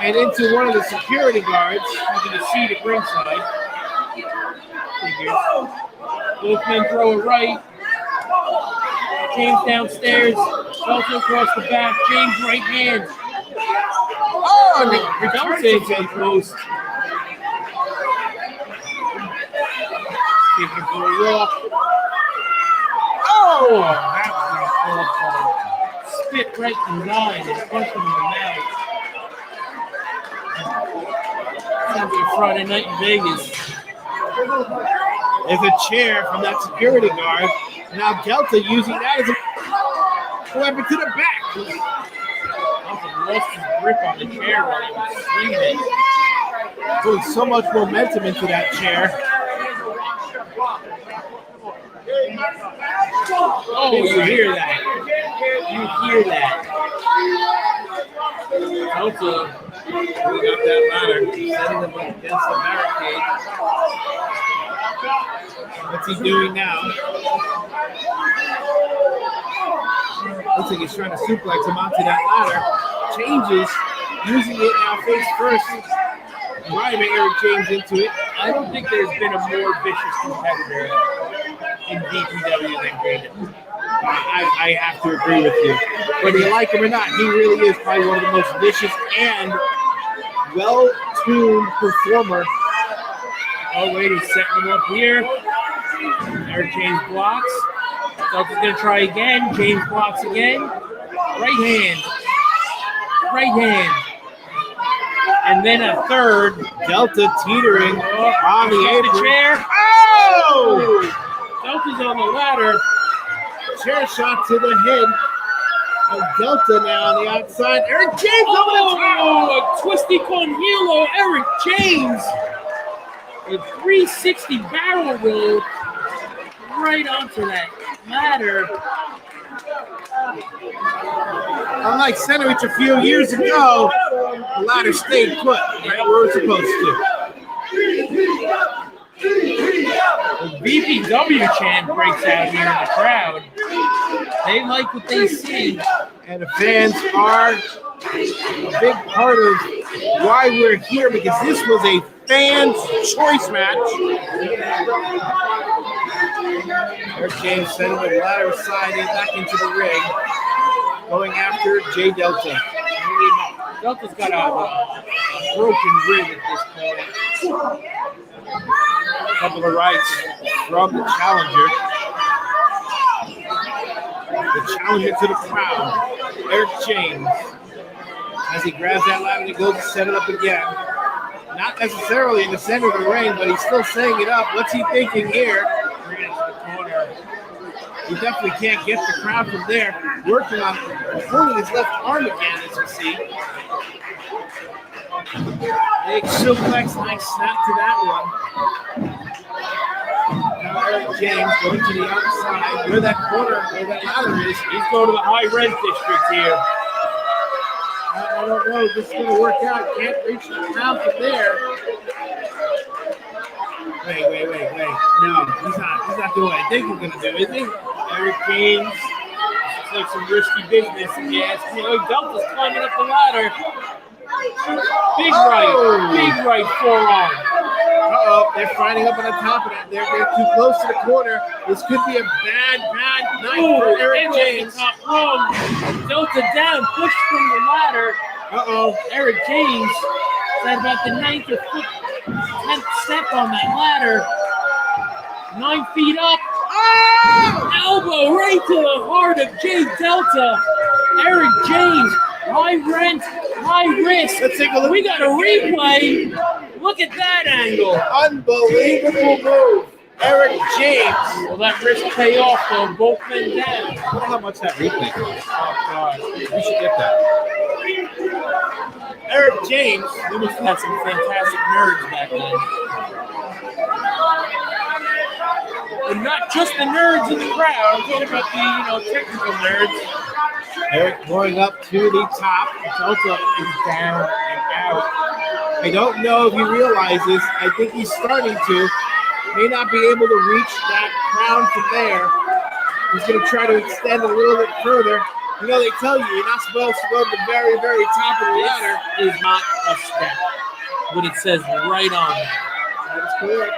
And into one of the security guards. Having a seat at ringside. Both men throw it right. James downstairs. Delta across the back. James right hand. Oh, and Delta into the post. Taking for a walk. Oh, that was spit right in his eye and punch him in the mouth. Sounds like a Friday night in Vegas. There's a chair from that security guard. Now Delta using that as a weapon to the back. Delta lost his grip on the chair while he was swinging it. Putting so much momentum into that chair. Oh, you hear that. You hear that. Delta, we got that ladder. Setting him up against the barricade. What's he doing now? Looks like he's trying to suplex him onto that ladder. Changes, using it now face first. Driving Eric James into it. I don't think there's been a more vicious competitor in VPW than Grayden. I have to agree with you. Whether you like him or not, he really is probably one of the most vicious and well-tuned performer. Oh, wait, he's setting him up here. Eric James blocks. Delta's going to try again. James blocks again. Right hand. Right hand. And then a third. Delta teetering on the apron. Chair. Oh! Delta's on the ladder. Chair shot to the head of Delta now on the outside. Eric James over the top. Oh, a twisty con hilo. Eric James. A 360 barrel roll right onto that ladder. Unlike Centeridge a few years ago, the ladder stayed put right where it's supposed to. The VPW chant breaks out here in the crowd. They like what they see. And the fans are a big part of why we're here, because this was a fans' choice match. Eric James sending the ladder aside and back into the ring, going after Jay Delta. Delta's got a broken rib at this point. A couple of rights from the challenger. The challenger to the crowd, Eric James. As he grabs that ladder and he goes to set it up again. Not necessarily in the center of the ring, but he's still setting it up. What's he thinking here? He definitely can't get the crowd from there. Working on pulling his left arm again, as you see. Big suplex, nice snap to that one. Now Eric James going to the outside, where that corner, where that ladder is. He's going to the high rent district here. I don't know if this is going to work out. Can't reach the crowd from there. Wait. No, he's not doing what I think he's going to do, is he? Eric James. It's like some risky business. Yes, Delta's climbing up the ladder. Big right forearm. Uh-oh, they're fighting up on the top of that. They're too close to the corner. This could be a bad night for Eric James. Top row. Delta down, pushed from the ladder. Uh-oh. Eric James is at about the 9th or 10th step on that ladder. 9 feet up. Oh! Elbow right to the heart of Jay Delta. Eric James, high rent, high risk. Let's take a look. We got a replay. Look at that angle. Unbelievable move. Eric James. Will that risk pay off though? Both men down. I wonder how much that replay costs. Oh, God. We should get that. Eric James. We must have had some fantastic nerds back then. And not just the nerds in the crowd. I'm talking about the, technical nerds. Eric going up to the top. Delta is down and out. I don't know if he realizes. I think he's starting to. May not be able to reach that crown from there. He's going to try to extend a little bit further. You know, they tell you you're not supposed to go to the very, very top of the ladder. This is not a step. What it says right on it. That is correct.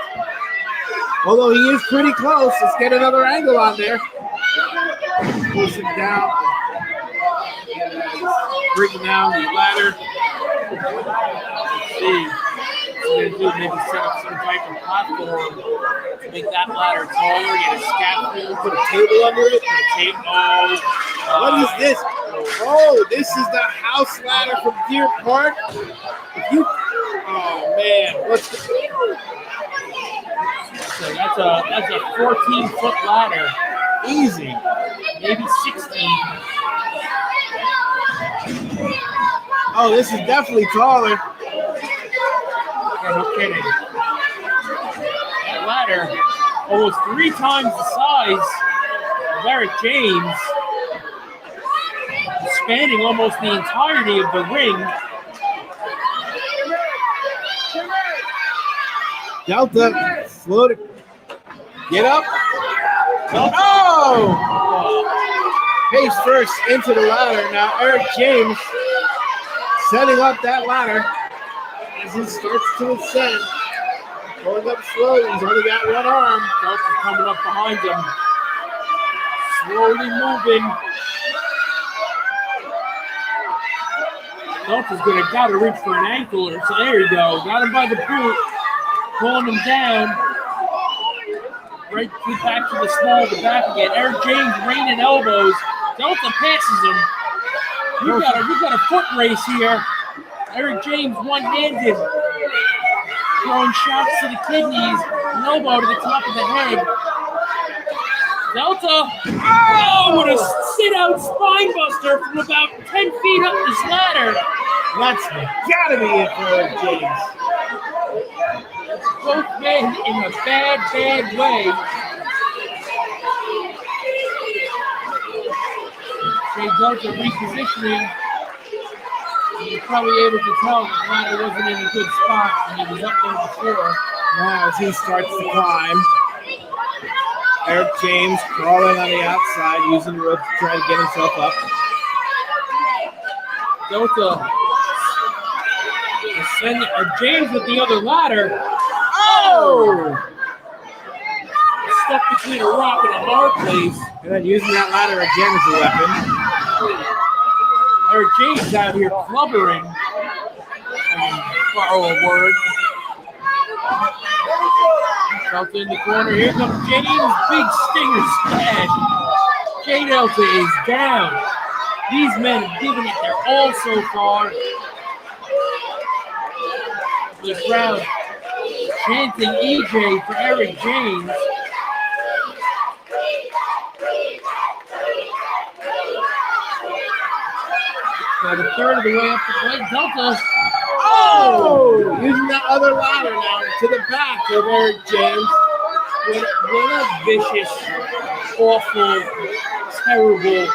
Although he is pretty close. Let's get another angle on there. Pulls him down. Breaking down the ladder. Let's see. going to do, maybe set up some type of platform to make that ladder taller, get a scaffold, Put a table under it. put a tape. Oh, What is this? Oh, this is the house ladder from Deer Park. Oh man, what's the so that's a 14-foot ladder, easy? maybe 16. Oh, this is definitely taller. Yeah, no kidding. That ladder, almost 3 times the size of Eric James, spanning almost the entirety of the ring. Delta, slow to get up. Oh! Pace first into the ladder. Now Eric James setting up that ladder as he starts to ascend. Going up slowly. He's only got one arm. Delta's coming up behind him. Slowly moving. Delta's gotta reach for an ankle or so. There you go. Got him by the boot. Pulling him down. Right back to the small of the back again. Eric James raining elbows. Delta passes him. We've got a foot race here. Eric James one-handed. Throwing shots to the kidneys. An elbow to the top of the head. Delta. Oh, what a sit-out spine buster from about 10 feet up this ladder. That's gotta be it for Eric James. Both men in a bad way. Jay Delta repositioning. You're probably able to tell that the ladder wasn't in a good spot when he was up there before. Now as he starts to climb, Eric James crawling on the outside, using the rope to try to get himself up. Delta ascending, James with the other ladder. Oh! Stuck between a rock and a hard place. And then using that ladder again as a weapon. Eric James out here clubbering. Borrow a word. Delta in the corner. Here comes James. Big stinger splash. Jay Delta is down. These men have given it their all so far. The crowd chanting EJ for Eric James. About a third of the way up the plate. Delta. Oh! Using that other ladder now to the back of Eric James. What a vicious, awful, terrible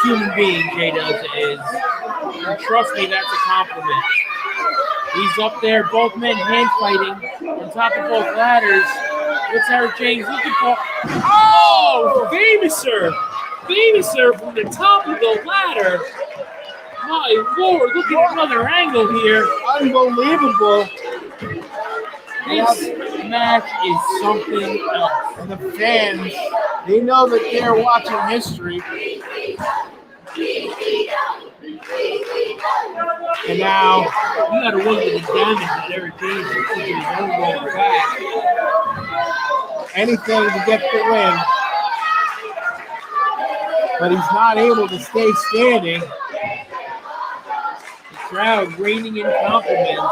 human being Jay Delta is. And trust me, that's a compliment. He's up there, both men hand fighting on top of both ladders. What's Eric James looking for? Oh! Famouser! Famouser from the top of the ladder. My Lord, look at another angle here. Unbelievable. This match is something else. And the fans, they know that they're watching history. And now, you got to look at the damage that Eric James is taking his own lower back. Anything to get the win. But he's not able to stay standing. Crowd raining in compliments.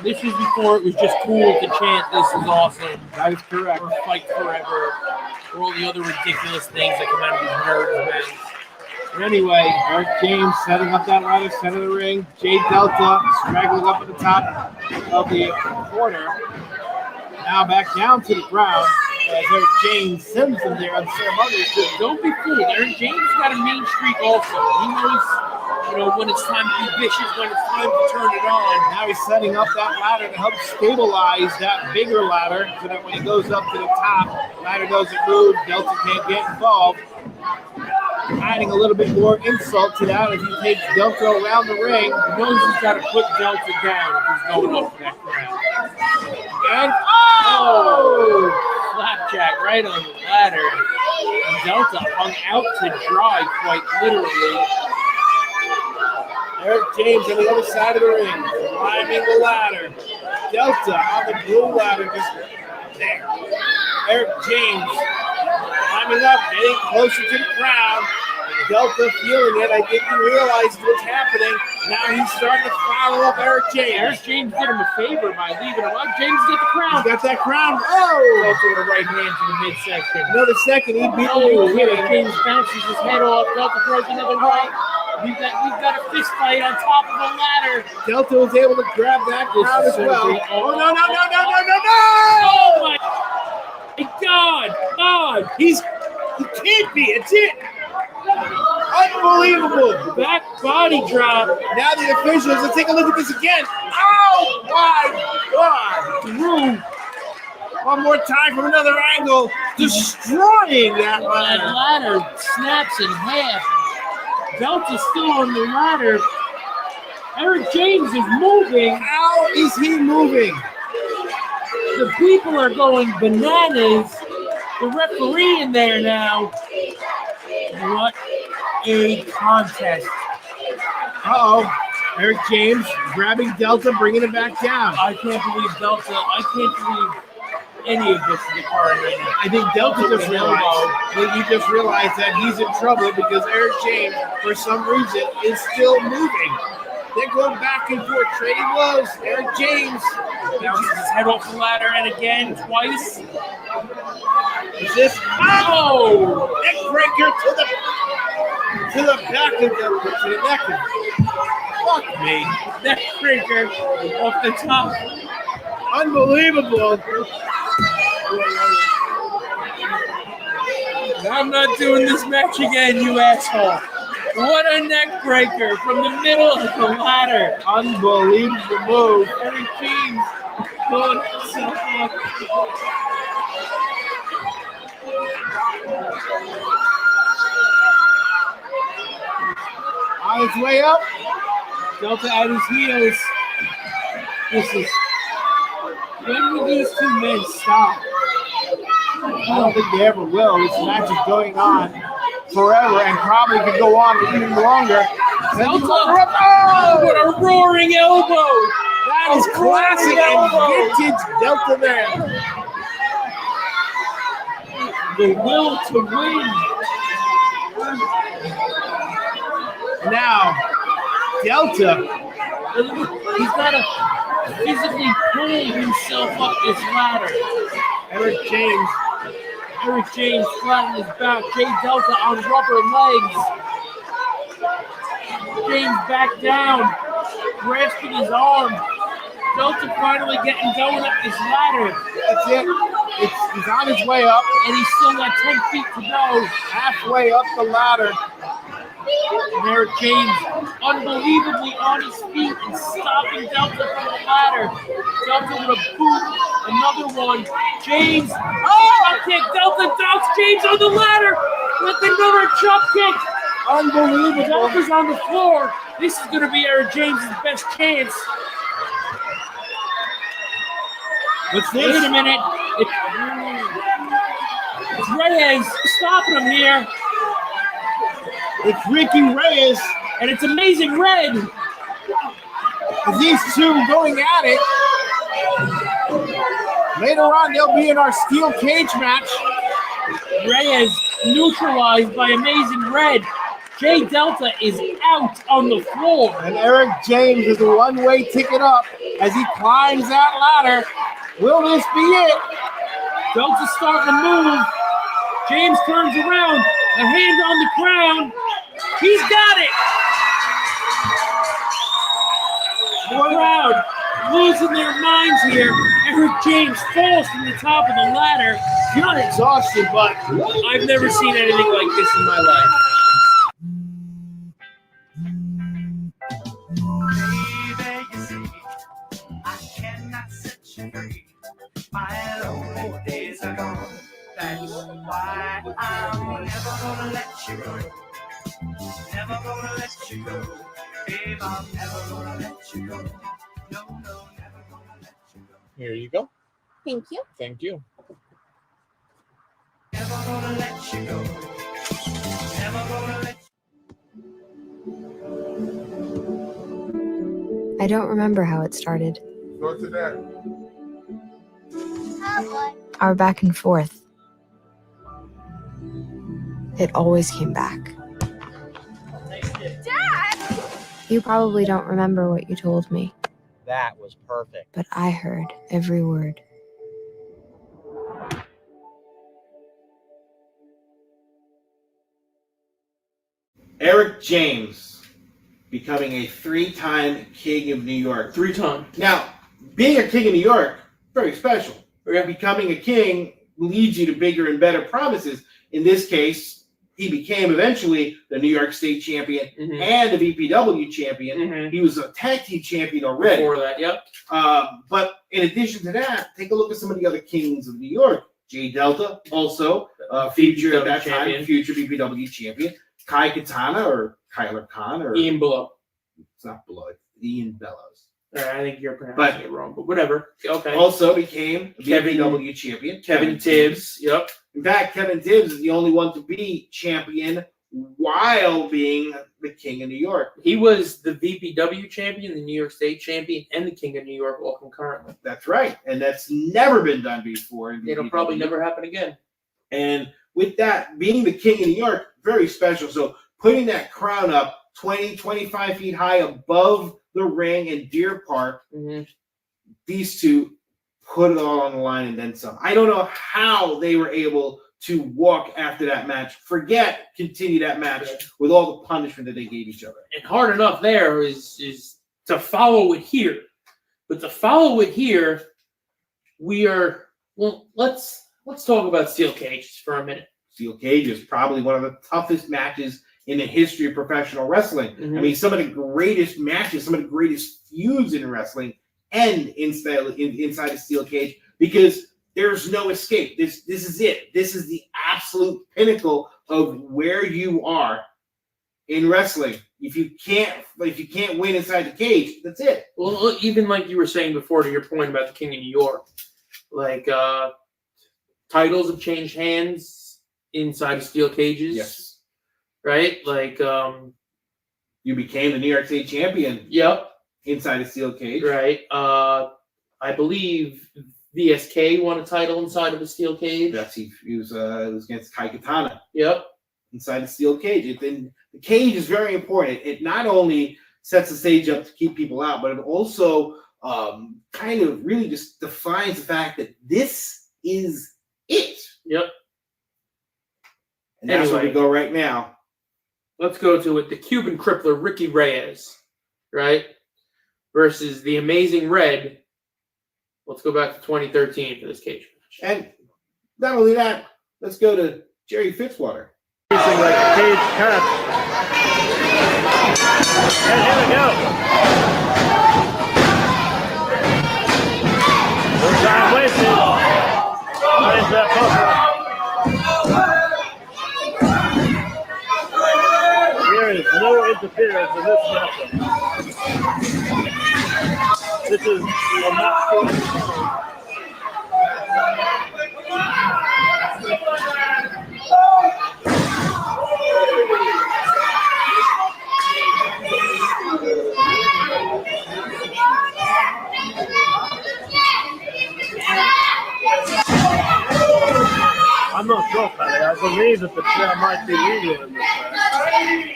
This was before it was just cool to chant, "This is awesome." That is correct. Or "Fight forever," or all the other ridiculous things that come out of these nerds events. But anyway, Eric James setting up that ladder, center of the ring. Jay Delta straggling up at the top of the corner. Now back down to the ground as Eric James sends him there unceremoniously. Don't be fooled. Eric James got a mean streak also. He knows, when it's time to be vicious, when it's time to turn it on. Now he's setting up that ladder to help stabilize that bigger ladder so that when he goes up to the top, the ladder doesn't move, Delta can't get involved. Adding a little bit more insult to that as he takes Delta around the ring. He knows he's got to put Delta down if he's going up to that crowd. And flapjack right on the ladder. And Delta hung out to dry, quite literally. Eric James on the other side of the ring, climbing the ladder. Delta on the blue ladder, just there. Eric James climbing up, getting closer to the crowd. Delta feeling it. I think he realized what's happening. Now he's starting to follow up Eric James. Eric James did him a favor by leaving him up. James got the crown. He's got that crown. Oh! Delta with a right hand to the midsection. Another second. He beat Oh, him. Eric James bounces his head off. Delta throws another right. We've got a fist fight on top of the ladder. Delta was able to grab that crown as well. Oh, no. Oh, my God. God. He can't be. It's it. Unbelievable. Back body drop. Now the officials, let's take a look at this again. Oh, my God. Through. One more time from another angle. Destroying that That ladder. ladder snaps in half. Delta's still on the ladder. Eric James is moving. How is he moving? The people are going bananas. The referee in there now. What a contest. Uh-oh. Eric James grabbing Delta, bringing it back down. I can't believe Delta. I can't believe any of this is occurring right now. I think Delta just realized that he's in trouble because Eric James, for some reason, is still moving. They're going back and forth, trading blows. Eric James bounces his head off the ladder and again, twice. Is this? Oh! Neck breaker to the back of the neck. Fuck me. Neck breaker off the top. Unbelievable. I'm not doing this match again, you asshole. What a neck breaker from the middle of the ladder. Unbelievable move. Eric James pulling himself up. On his way up. Delta at his heels. This is... When will these two men stop? I don't think they ever will. This match is going on forever and probably could go on even longer. Delta, oh, what a roaring elbow! That is classic and vintage Delta there. The will to win. Now, Delta, he's got to physically pull himself up this ladder. Eric James flat on his back. Jay Delta on rubber legs. James back down, grasping his arm. Delta finally getting going up this ladder. That's it. He's on his way up. And he's still got 10 feet to go. Halfway up the ladder. And Eric James unbelievably on his feet and stopping Delta from the ladder. Delta with a boot, another one. James, chop kick. Delta dumps James on the ladder with another chop kick. Unbelievable. Delta's on the floor. This is going to be Eric James' best chance. What's this? Wait a minute. It's Reyes stopping him here. It's Ricky Reyes. And it's Amazing Red. These two going at it. Later on, they'll be in our steel cage match. Reyes neutralized by Amazing Red. Jay Delta is out on the floor. And Eric James is a one-way ticket up as he climbs that ladder. Will this be it? Delta's starting to move. James turns around. A hand on the crown. He's got it. The crowd losing their minds here. Eric James falls from the top of the ladder. You're exhausted, but I've never seen anything like this in my life. My lonely days are gone. That's why I'm never gonna let you go. Never gonna let you go. Babe, I'm never gonna let you go. No, never gonna let you go. Here you go. Thank you. Thank you. Never gonna let you go. Never gonna let I don't remember how it started. Go to that. Our back and forth. It always came back. Dad! You probably don't remember what you told me, That was perfect. but I heard every word. Eric James becoming a 3-time king of New York. 3-time. Now, being a king of New York, very special. Yeah. Becoming a king leads you to bigger and better promises. In this case, he became eventually the New York State champion and the VPW champion. He was a tag team champion already. Before that, yep. But in addition to that, take a look at some of the other kings of New York. Jay Delta, also future at that time, future VPW champion. Kai Katana or Kyler Khan or Ian Below. It's not Below, it's Ian Bellows. I think you're pronouncing it wrong, but whatever. Okay. Also became VPW champion. Kevin Tibbs. Yep. In fact, Kevin Tibbs is the only one to be champion while being the king of New York. He was the VPW champion, the New York State champion, and the king of New York all concurrently. That's right. And that's never been done before. It'll probably never happen again. And with that, being the king of New York, very special. So putting that crown up 20, 25 feet high above the ring in Deer Park, these two put it all on the line and then some. I don't know how they were able to walk after that match. Continue that match with all the punishment that they gave each other. And hard enough there is to follow it here. But to follow it here, let's talk about steel cages for a minute. Steel cage is probably one of the toughest matches in the history of professional wrestling. I mean, some of the greatest matches, some of the greatest feuds in wrestling end inside a steel cage because there's no escape. This is it. This is the absolute pinnacle of where you are in wrestling. If you can't win inside the cage, that's it. Well, even like you were saying before, to your point about the King of New York, like titles have changed hands inside of steel cages. Yes. Right? Like you became the New York State champion. Yep. Inside a steel cage. Right. I believe VSK won a title inside of a steel cage. Yes, he was against Kai Katana. Yep. Inside a steel cage. The cage is very important. It not only sets the stage up to keep people out, but it also kind of really just defines the fact that this is it. Yep. And that's where we go right now. Let's go to it. The Cuban crippler, Ricky Reyes, right? Versus the Amazing Red. Let's go back to 2013 for this cage match. And not only that, let's go to Jerry Fitzwater. Racing like a cage cut. And here we go. No time wasted. Finds that poker. There is no interference in this matchup. This is a not I'm not sure, Patty. I believe that the chair might be legal in this match.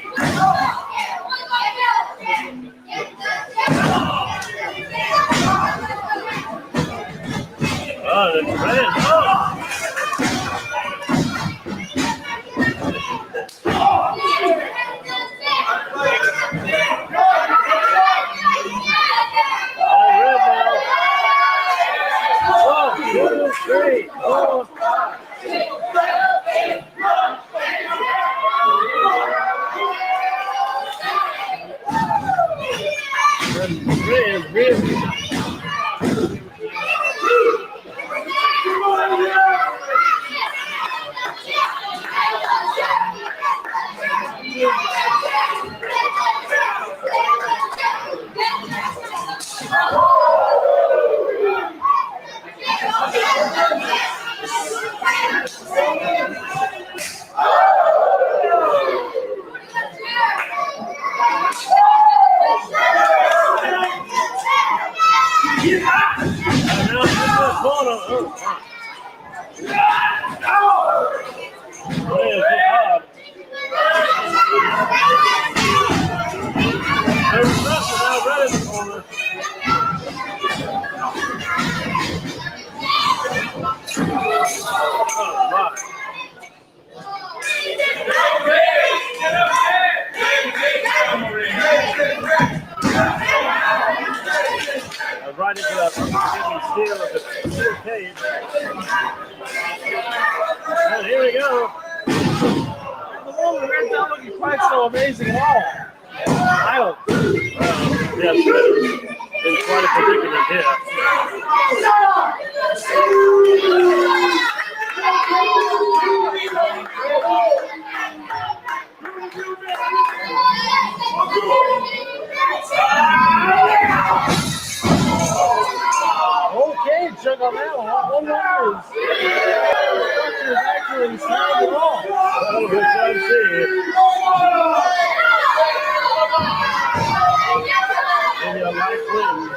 Oh, that's brilliant. One, two, three, four, five. Reyes hit hard. There's nothing now, right in the corner. Oh my. Right into that steel of the steel cage. And here we go. The woman ran down looking quite so amazing at all. I don't. Yes, in quite a predicament here. Okay, check on that one. One more is actually sound at all. Oh, good time to see it. Maybe a light wind.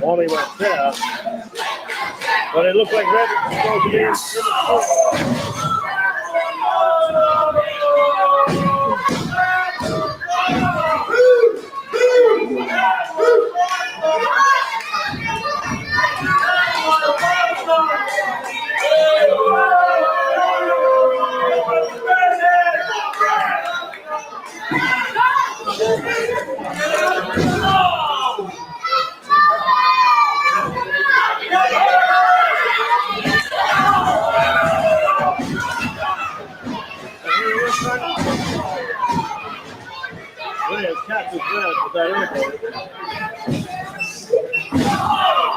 Wally went there, but it looked like Red was going to be in the Reyes catches Red with that elbow.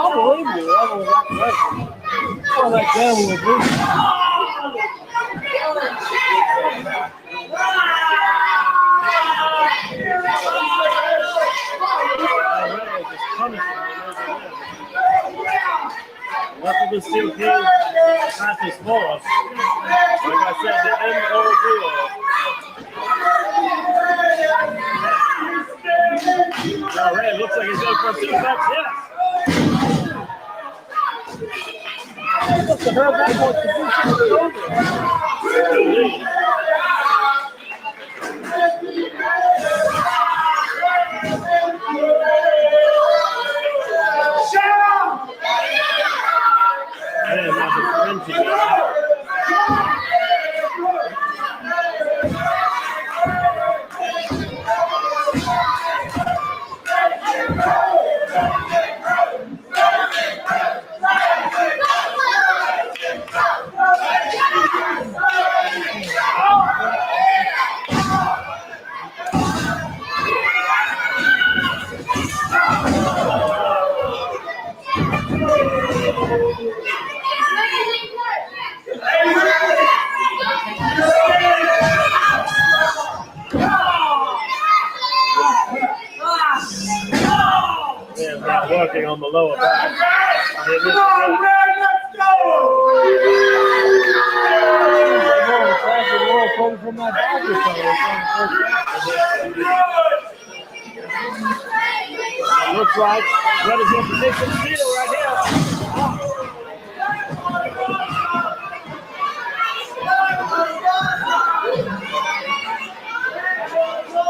Unbelievable, that was that pressure. Oh, that gamble was losing. Reyes is punishing Left of the steel cage, passes forth. Like I said, the end ordeal. Now Reyes looks like he's going for a suplex, yes. Must have heard that one position was over. And now the frenzy. Now working on the lower back. Let's go! From that it looks like Red is in position to steal right here.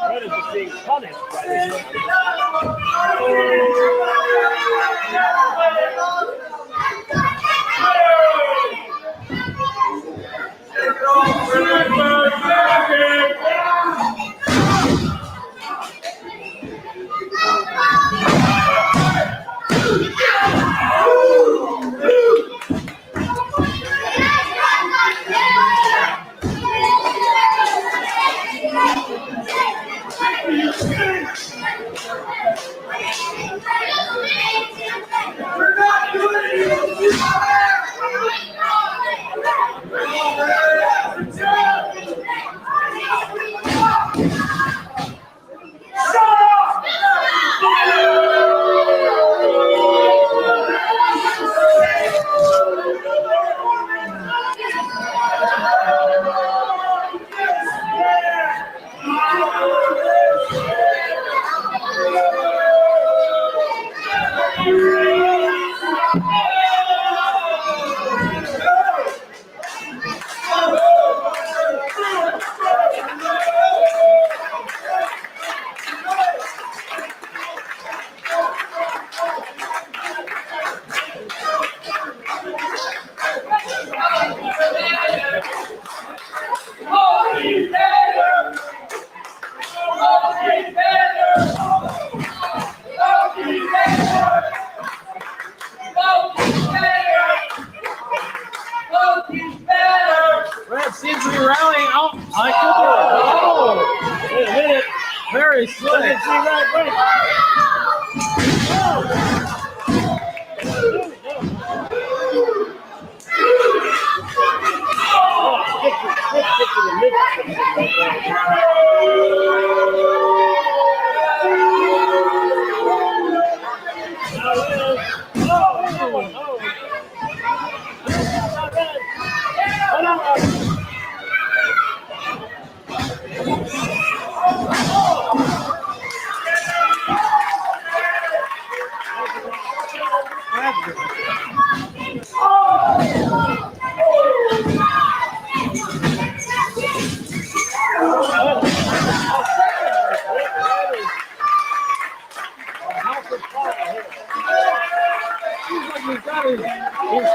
Red is just being punished right here.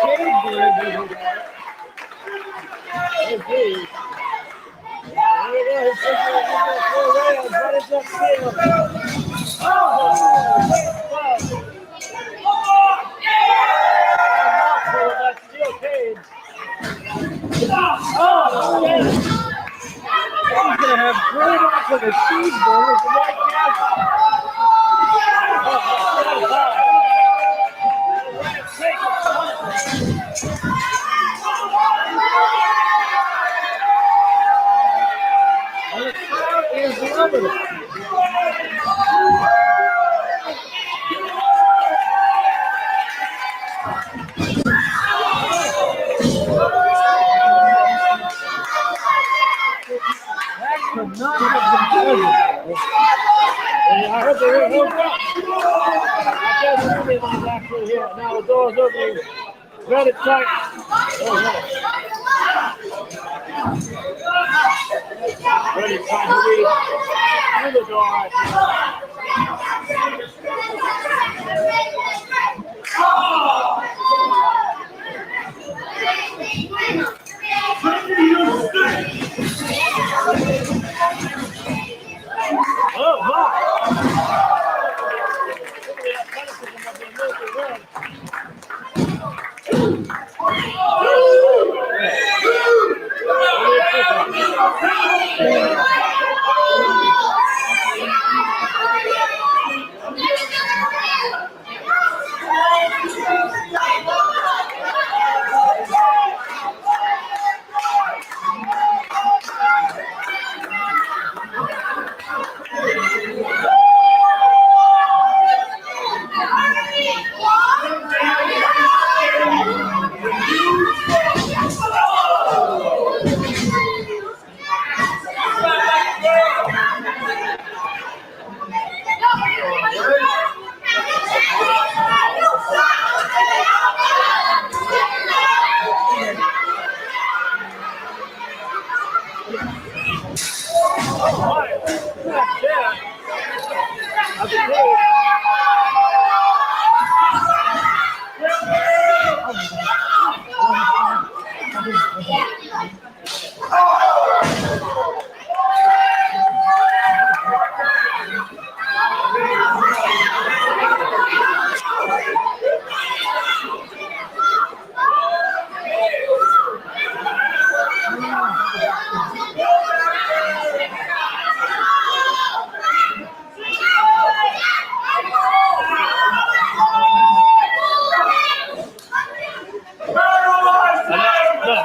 He's gonna have great off with a cheeseburger for Mike Castle. And the crowd is loving it. That could not have been pleasant. And I hope they were hooked up. I guess everybody's actually here. Now the door's opening. Very tight. Oh, no. Very tight to read through the door right oh, my.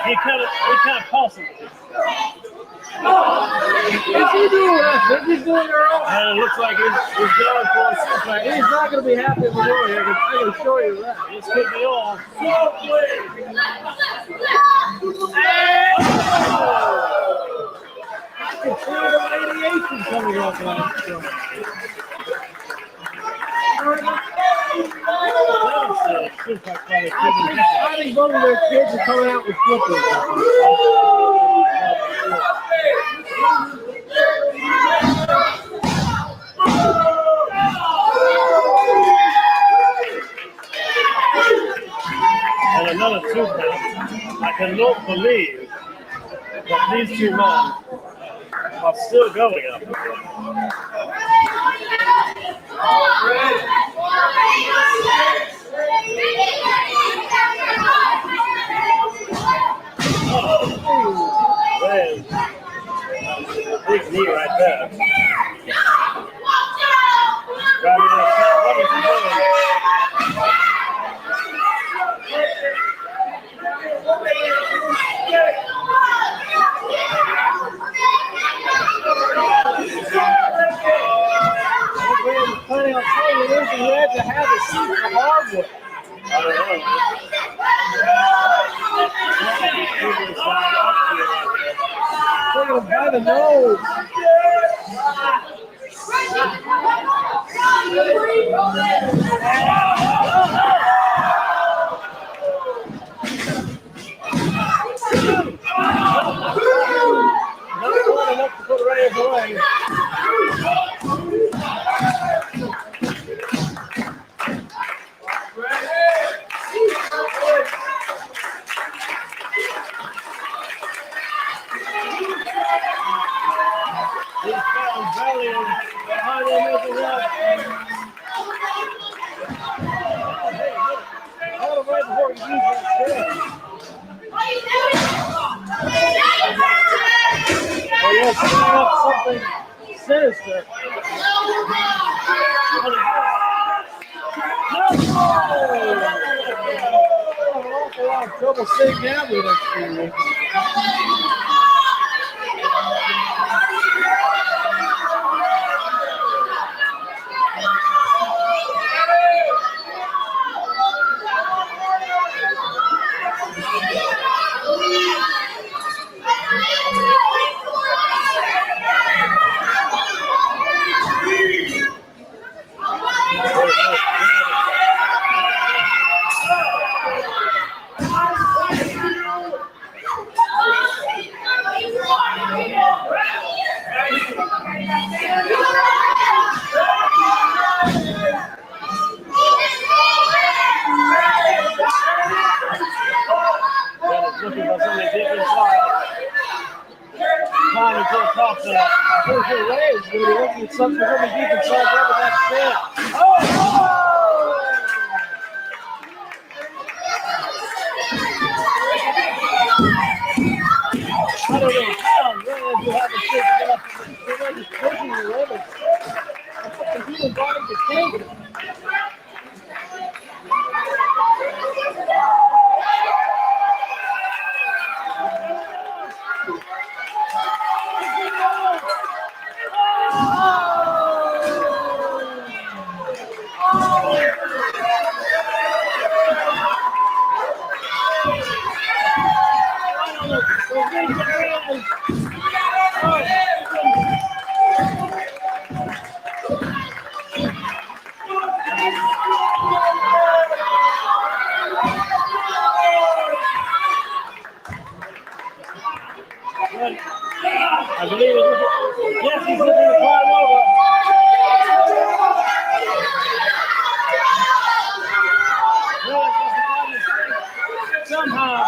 He kind of pulsed it. What's he doing? He's doing her own. And it looks like he's going for a super. He's not going to be happy with the door here. I can show you that. This could be all. I can see the radiation coming off of that. I think both of their kids are coming out with flippers. And another 2 count. I cannot believe that these 2 men are still going up. Reyes. Big knee right there. What is he doing? Reyes is planning on playing it in, he had to have a seat for hardwood. I don't know. Taking him by the nose. Not quite enough to put Reyes away. Let's set up something sinister. A lot of trouble staying down with us. Looking for something deep inside. Time to get tough there. Here's your Reyes. We're looking at something deep inside. Whatever that's there. Oh! I don't know how Reyes will have a shit to get up. They're just pushing the limits. That's what the human body can take. I believe it's yes, he's looking to climb over. Somehow.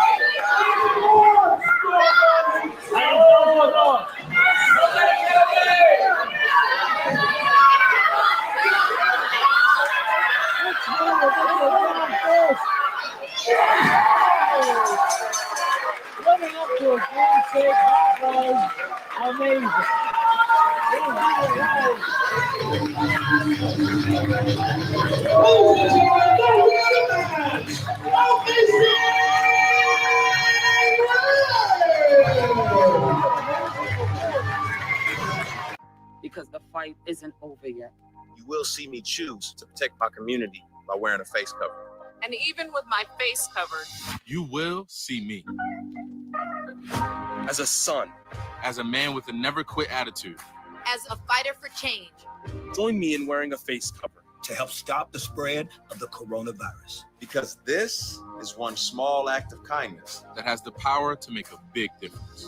Living up to a game save, that was amazing. Because the fight isn't over yet. You will see me choose to protect my community by wearing a face cover. And even with my face covered, you will see me. As a son. As a man with a never quit attitude. as a fighter for change. Join me in wearing a face cover. To help stop the spread of the coronavirus. Because this is one small act of kindness that has the power to make a big difference.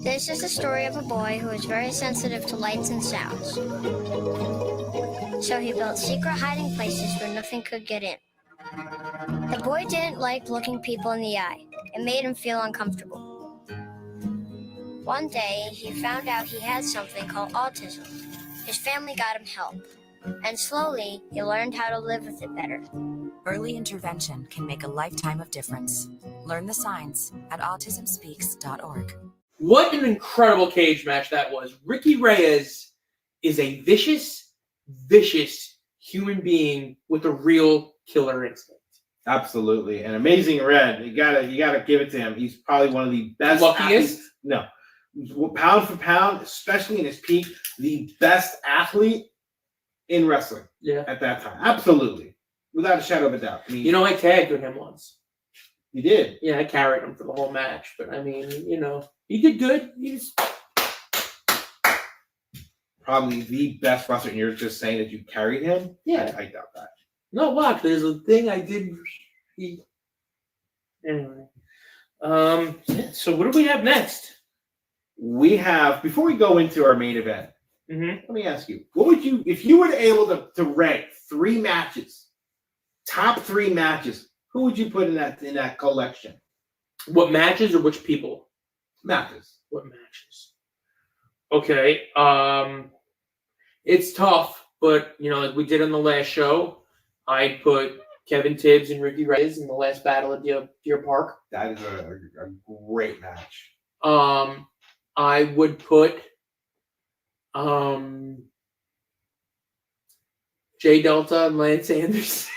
This is the story of a boy who is very sensitive to lights and sounds. So he built secret hiding places where nothing could get in. The boy didn't like looking people in the eye. It made him feel uncomfortable. One day, he found out he had something called autism. His family got him help. And slowly, he learned how to live with it better. Early intervention can make a lifetime of difference. Learn the signs at autismspeaks.org. What an incredible cage match that was. Ricky Reyes is a vicious, vicious human being with a real killer instinct. Absolutely. And Amazing Red, you gotta give it to him. He's probably one of the best Luckiest? athletes. No. Pound for pound, especially in his peak, the best athlete in wrestling at that time. Absolutely. Without a shadow of a doubt. I mean, I tagged with him once. You did? Yeah, I carried him for the whole match. But, I mean, he did good. He's probably the best wrestler, and you're just saying that you carried him? Yeah. I doubt that. No, watch. There's a thing I did. Anyway. So what do we have next? We have, before we go into our main event, let me ask you, what would you, if you were able to rank 3 matches, top 3 matches, who would you put in that collection? What matches or which people? Matches. What matches? Okay. It's tough, but like we did on the last show, I'd put Kevin Tibbs and Ricky Reyes in the last battle at Deer Park. That is a great match. I would put Jay Delta and Lance Anderson.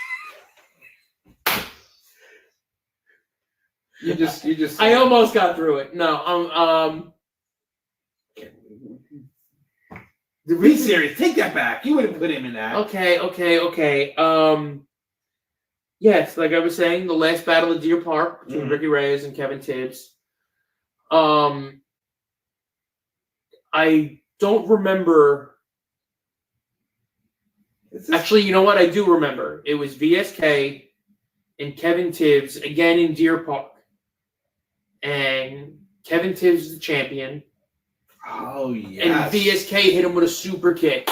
You just. I almost got through it. No, Be serious. Take that back. You would have put him in that. Okay. Yes, like I was saying, the last battle at Deer Park between Ricky Reyes and Kevin Tibbs. I don't remember. Actually, you know what? I do remember. It was VSK and Kevin Tibbs again in Deer Park. And Kevin Tibbs is the champion. Oh, yes. And VSK hit him with a super kick.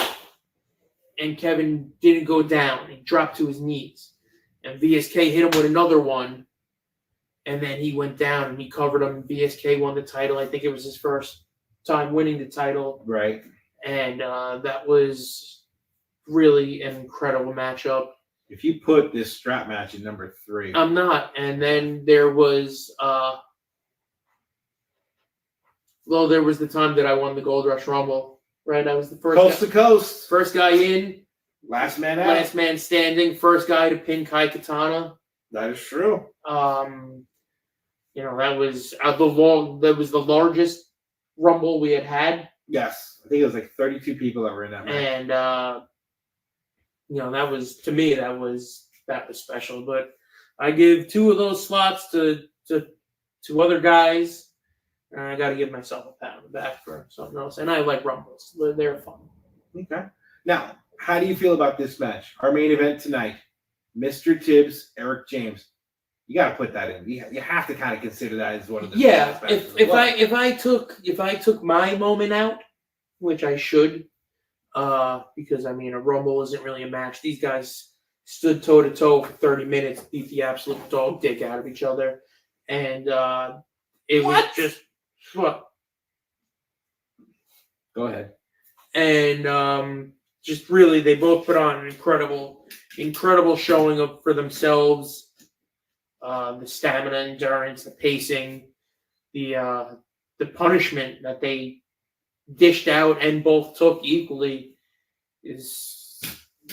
And Kevin didn't go down. He dropped to his knees. And VSK hit him with another one. And then he went down and he covered him. VSK won the title. I think it was his first time winning the title. Right. And that was really an incredible matchup. If you put this strap match at number 3. I'm not. And then there was... Well, there was the time that I won the Gold Rush Rumble, right? I was the first Coast to coast. First guy in. Last man out. Last man standing. First guy to pin Kai Katana. That is true. That was the largest Rumble we had. Yes. I think it was like 32 people that were in that match. And that was, to me, that was special. But I give 2 of those slots to other guys. And I got to give myself a pat on the back for something else. And I like Rumbles. They're fun. Okay. Now, how do you feel about this match? Our main event tonight, Mister Tibbs, Eric James. You got to put that in. You have to kind of consider that as one of the Yeah. best If I took my moment out, which I should, because a Rumble isn't really a match. These guys stood toe to toe for 30 minutes, beat the absolute dog dick out of each other, and it was just. What? Go ahead. And just really, they both put on an incredible showing for themselves. The stamina, endurance, the pacing, the punishment that they dished out and both took equally is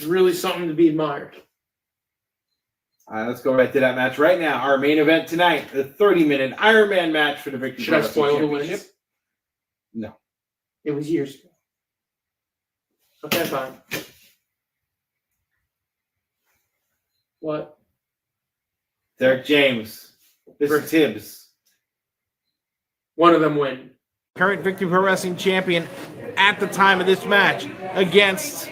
really something to be admired. All right, let's go right to that match right now. Our main event tonight, the 30-minute Iron Man match for the Victory. Should I spoil the winners? No. It was years ago. Okay, fine. What? Derek James. Mister Tibbs. One of them win. Current Victory Pro Wrestling champion at the time of this match against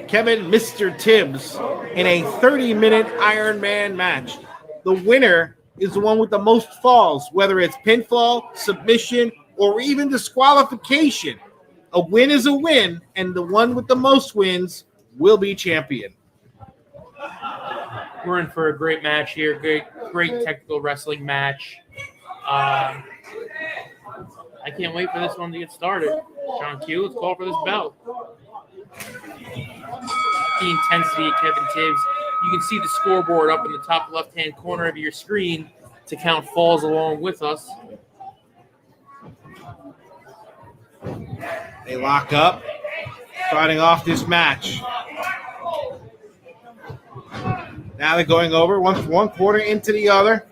Kevin Mister Tibbs in a 30-minute Iron Man match. The winner is the one with the most falls, whether it's pinfall, submission, or even disqualification. A win is a win, and the one with the most wins will be champion. We're in for a great match here. Great technical wrestling match. I can't wait for this one to get started. Sean Q, let's call for this belt. The intensity of Kevin Tibbs. You can see the scoreboard up in the top left-hand corner of your screen to count falls along with us. They lock up, starting off this match. Now they're going over one quarter into the other,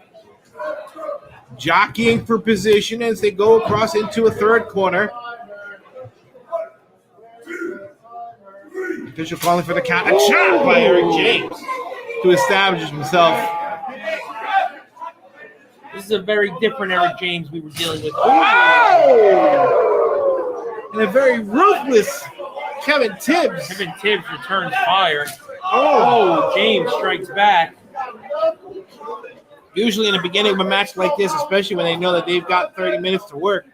jockeying for position as they go across into a third corner. Official calling for the count. A chop by Eric James to establish himself. This is a very different Eric James we were dealing with. Oh! And a very ruthless Kevin Tibbs. Kevin Tibbs returns fire. Oh, James strikes back. Usually in the beginning of a match like this, especially when they know that they've got 30 minutes to work,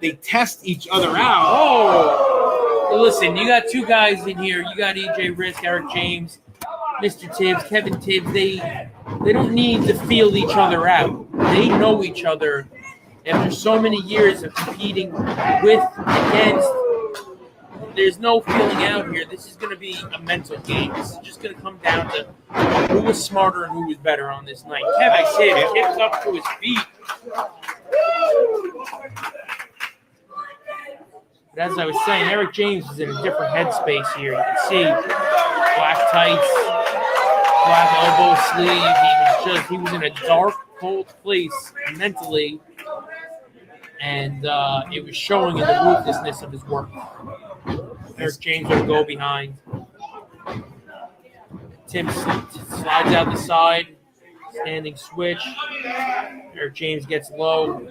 they test each other out. Oh! Well, listen, you got 2 guys in here. You got EJ Risk, Eric James, Mister Tibbs, Kevin Tibbs. They don't need to feel each other out. They know each other after so many years of competing with, against, there's no feeling out here. This is going to be a mental game. This is just going to come down to who was smarter and who was better on this night. Kevin Tibbs kicks up to his feet. But as I was saying, Eric James is in a different headspace here. You can see black tights, black elbow sleeve. He was in a dark, cold place mentally, and it was showing in the ruthlessness of his work. Eric James would go behind. Tibbs slides out the side, standing switch. Eric James gets low,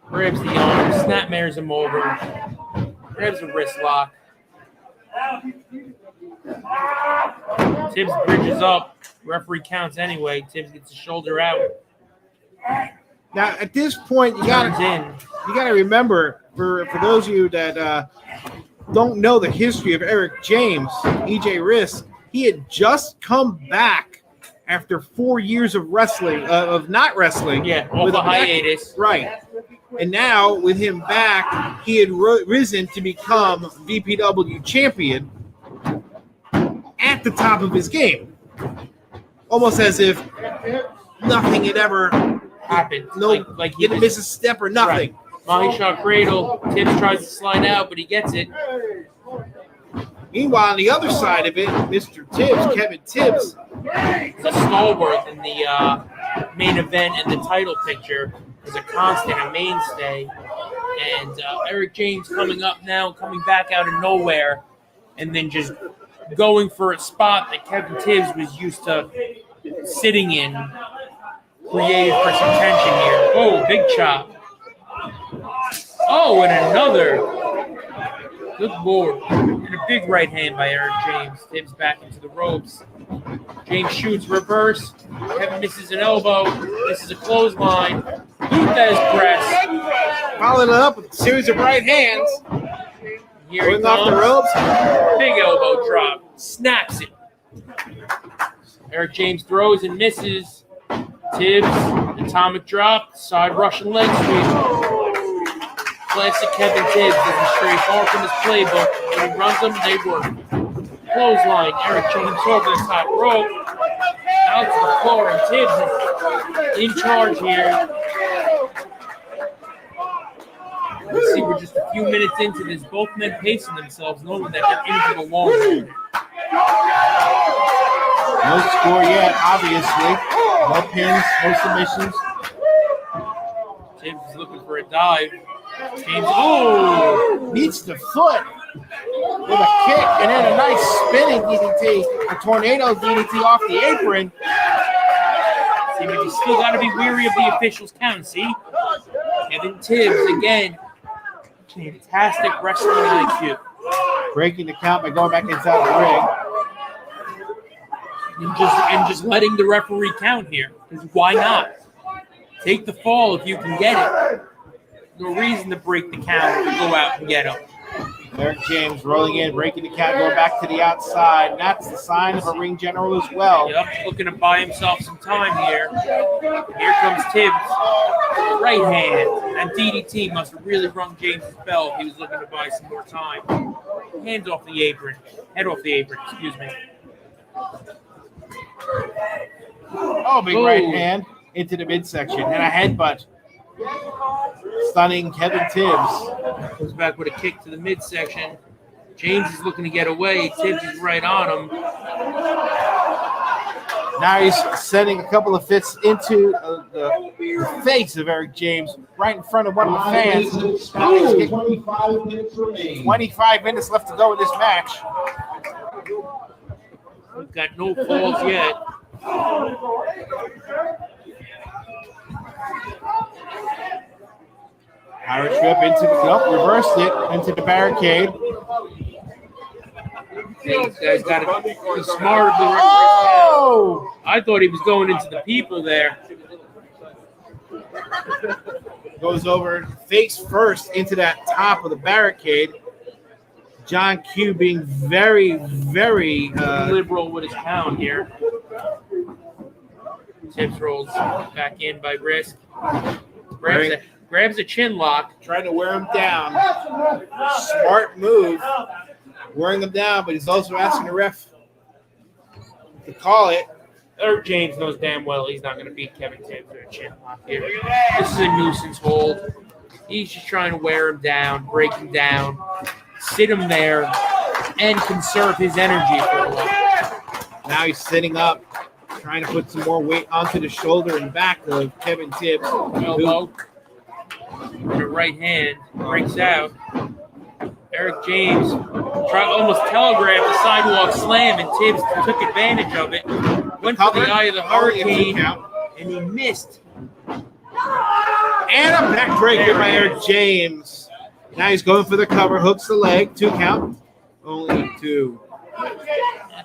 grabs the arm, snapmares him over, grabs a wrist lock. Tibbs bridges up. Referee counts anyway. Tibbs gets his shoulder out. Now, at this point, you gotta remember, for those of you that don't know the history of Eric James, EJ Risk, he had just come back after 4 years of wrestling, of not wrestling. Yeah, off a hiatus. Right. And now, with him back, he had risen to become VPW champion at the top of his game. Almost as if nothing had ever happened. No, like he didn't miss a step or nothing. Right. Mahi Shah cradle. Tibbs tries to slide out, but he gets it. Meanwhile, on the other side of it, Mister Tibbs, Kevin Tibbs, is a stalwart in the main event and the title picture. Is a constant, a mainstay. And Eric James coming up now, coming back out of nowhere, and then just going for a spot that Kevin Tibbs was used to sitting in, created for some tension here. Oh, big chop. Oh, and another. Good lord. And a big right hand by Eric James. Tibbs back into the ropes. James shoots reverse. Kevin misses an elbow. This is a clothesline. Luthez press. Following it up with a series of right hands. Here he going off the comes. ropes. Big elbow drop. Snaps it. Eric James throws and misses. Tibbs, atomic drop. Side Russian leg sweep. Classic Kevin Tibbs doesn't stray far from his playbook. When he runs them, they work. Clothesline. Eric James over the top rope. Out to the floor, and Tibbs is in charge here. Let's see, we're just a few minutes into this. Both men pacing themselves, knowing that they're in for the long run. No score yet, obviously. No pins, no submissions. Tibbs is looking for a dive. James, meets the foot with a kick, and then a nice spinning DDT, a tornado DDT off the apron. See, but you still got to be weary of the officials' count. See, Kevin Tibbs again, fantastic wrestling IQ, breaking the count by going back inside the ring, and just letting the referee count here. Because why not? Take the fall if you can get it. No reason to break the count to go out and get him. Eric James rolling in, breaking the count, going back to the outside. And that's the sign of a ring general as well. Yep, looking to buy himself some time here. Here comes Tibbs. Right hand. And DDT must have really rung James's bell if he was looking to buy some more time. Hands off the apron. Head off the apron, excuse me. Oh, big right hand into the midsection. And a headbutt. Stunning Kevin Tibbs. Goes back with a kick to the midsection. James is looking to get away. Tibbs is right on him. Now he's sending a couple of fists into the face of Eric James, right in front of one of the fans. 25 minutes remaining. 25 minutes left to go in this match. We've got no falls yet. Irish whip into the reversed it into the barricade. These guys got to be smart of the referee. Oh! I thought he was going into the people there. Goes over face first into that top of the barricade. John Q being very, very liberal with his count here. Tibbs rolls back in by Risk. Grabs a chin lock. Trying to wear him down. Smart move. wearing him down, but he's also asking the ref to call it. Eric James knows damn well he's not going to beat Kevin Tibbs with a chin lock here. This is a nuisance hold. He's just trying to wear him down, break him down, sit him there, and conserve his energy for a while. Now he's sitting up, trying to put some more weight onto the shoulder and back of Kevin Tibbs. Elbow. And a right hand breaks out. Eric James almost telegraphed the sidewalk slam, and Tibbs took advantage of it. Went for the eye of the hurricane, and he missed. And a backbreaker by Eric James. Now he's going for the cover, hooks the leg, 2 count. Only 2.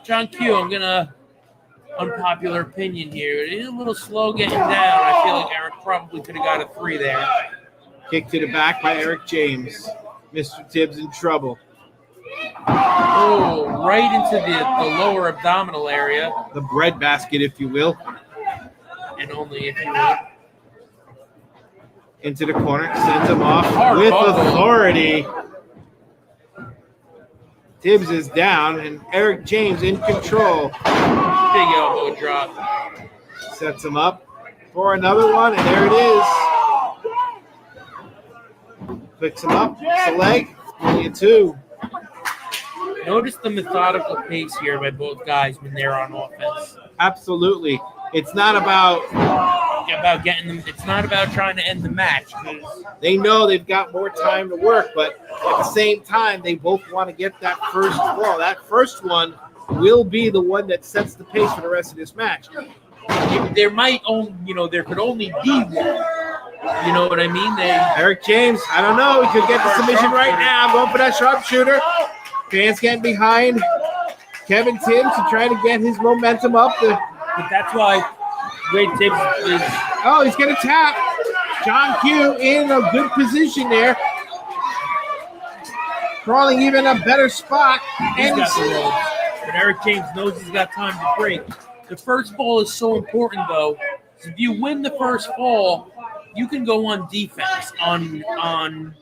John Q, I'm going to unpopular opinion here. It is a little slow getting down. I feel like Eric probably could have got a 3 there. Kick to the back by Eric James. Mr. Tibbs in trouble. Oh, right into the lower abdominal area. The breadbasket, if you will. And only if you will. Into the corner, sends him off Hard with buckle. authority. Tibbs is down, and Eric James in control. Big elbow drop. Sets him up for another one, and there it is. Picks him up, hooks the leg, only a 2. Notice the methodical pace here by both guys when they're on offense. Absolutely. It's not about getting them. It's not about trying to end the match. They know they've got more time to work, but at the same time, they both want to get that first fall. That first one will be the one that sets the pace for the rest of this match. There might only, there could only be one. You know what I mean? Eric James, I don't know. He could get the submission right now. Going for that sharpshooter. Fans getting behind Kevin Tibbs to try to get his momentum up. But that's why Wade Tibbs is. Oh, he's going to tap. John Q in a good position there. Crawling even a better spot. And got the roll. But Eric James knows he's got time to break. The first fall is so important, though. So if you win the first fall, you can go on defense, on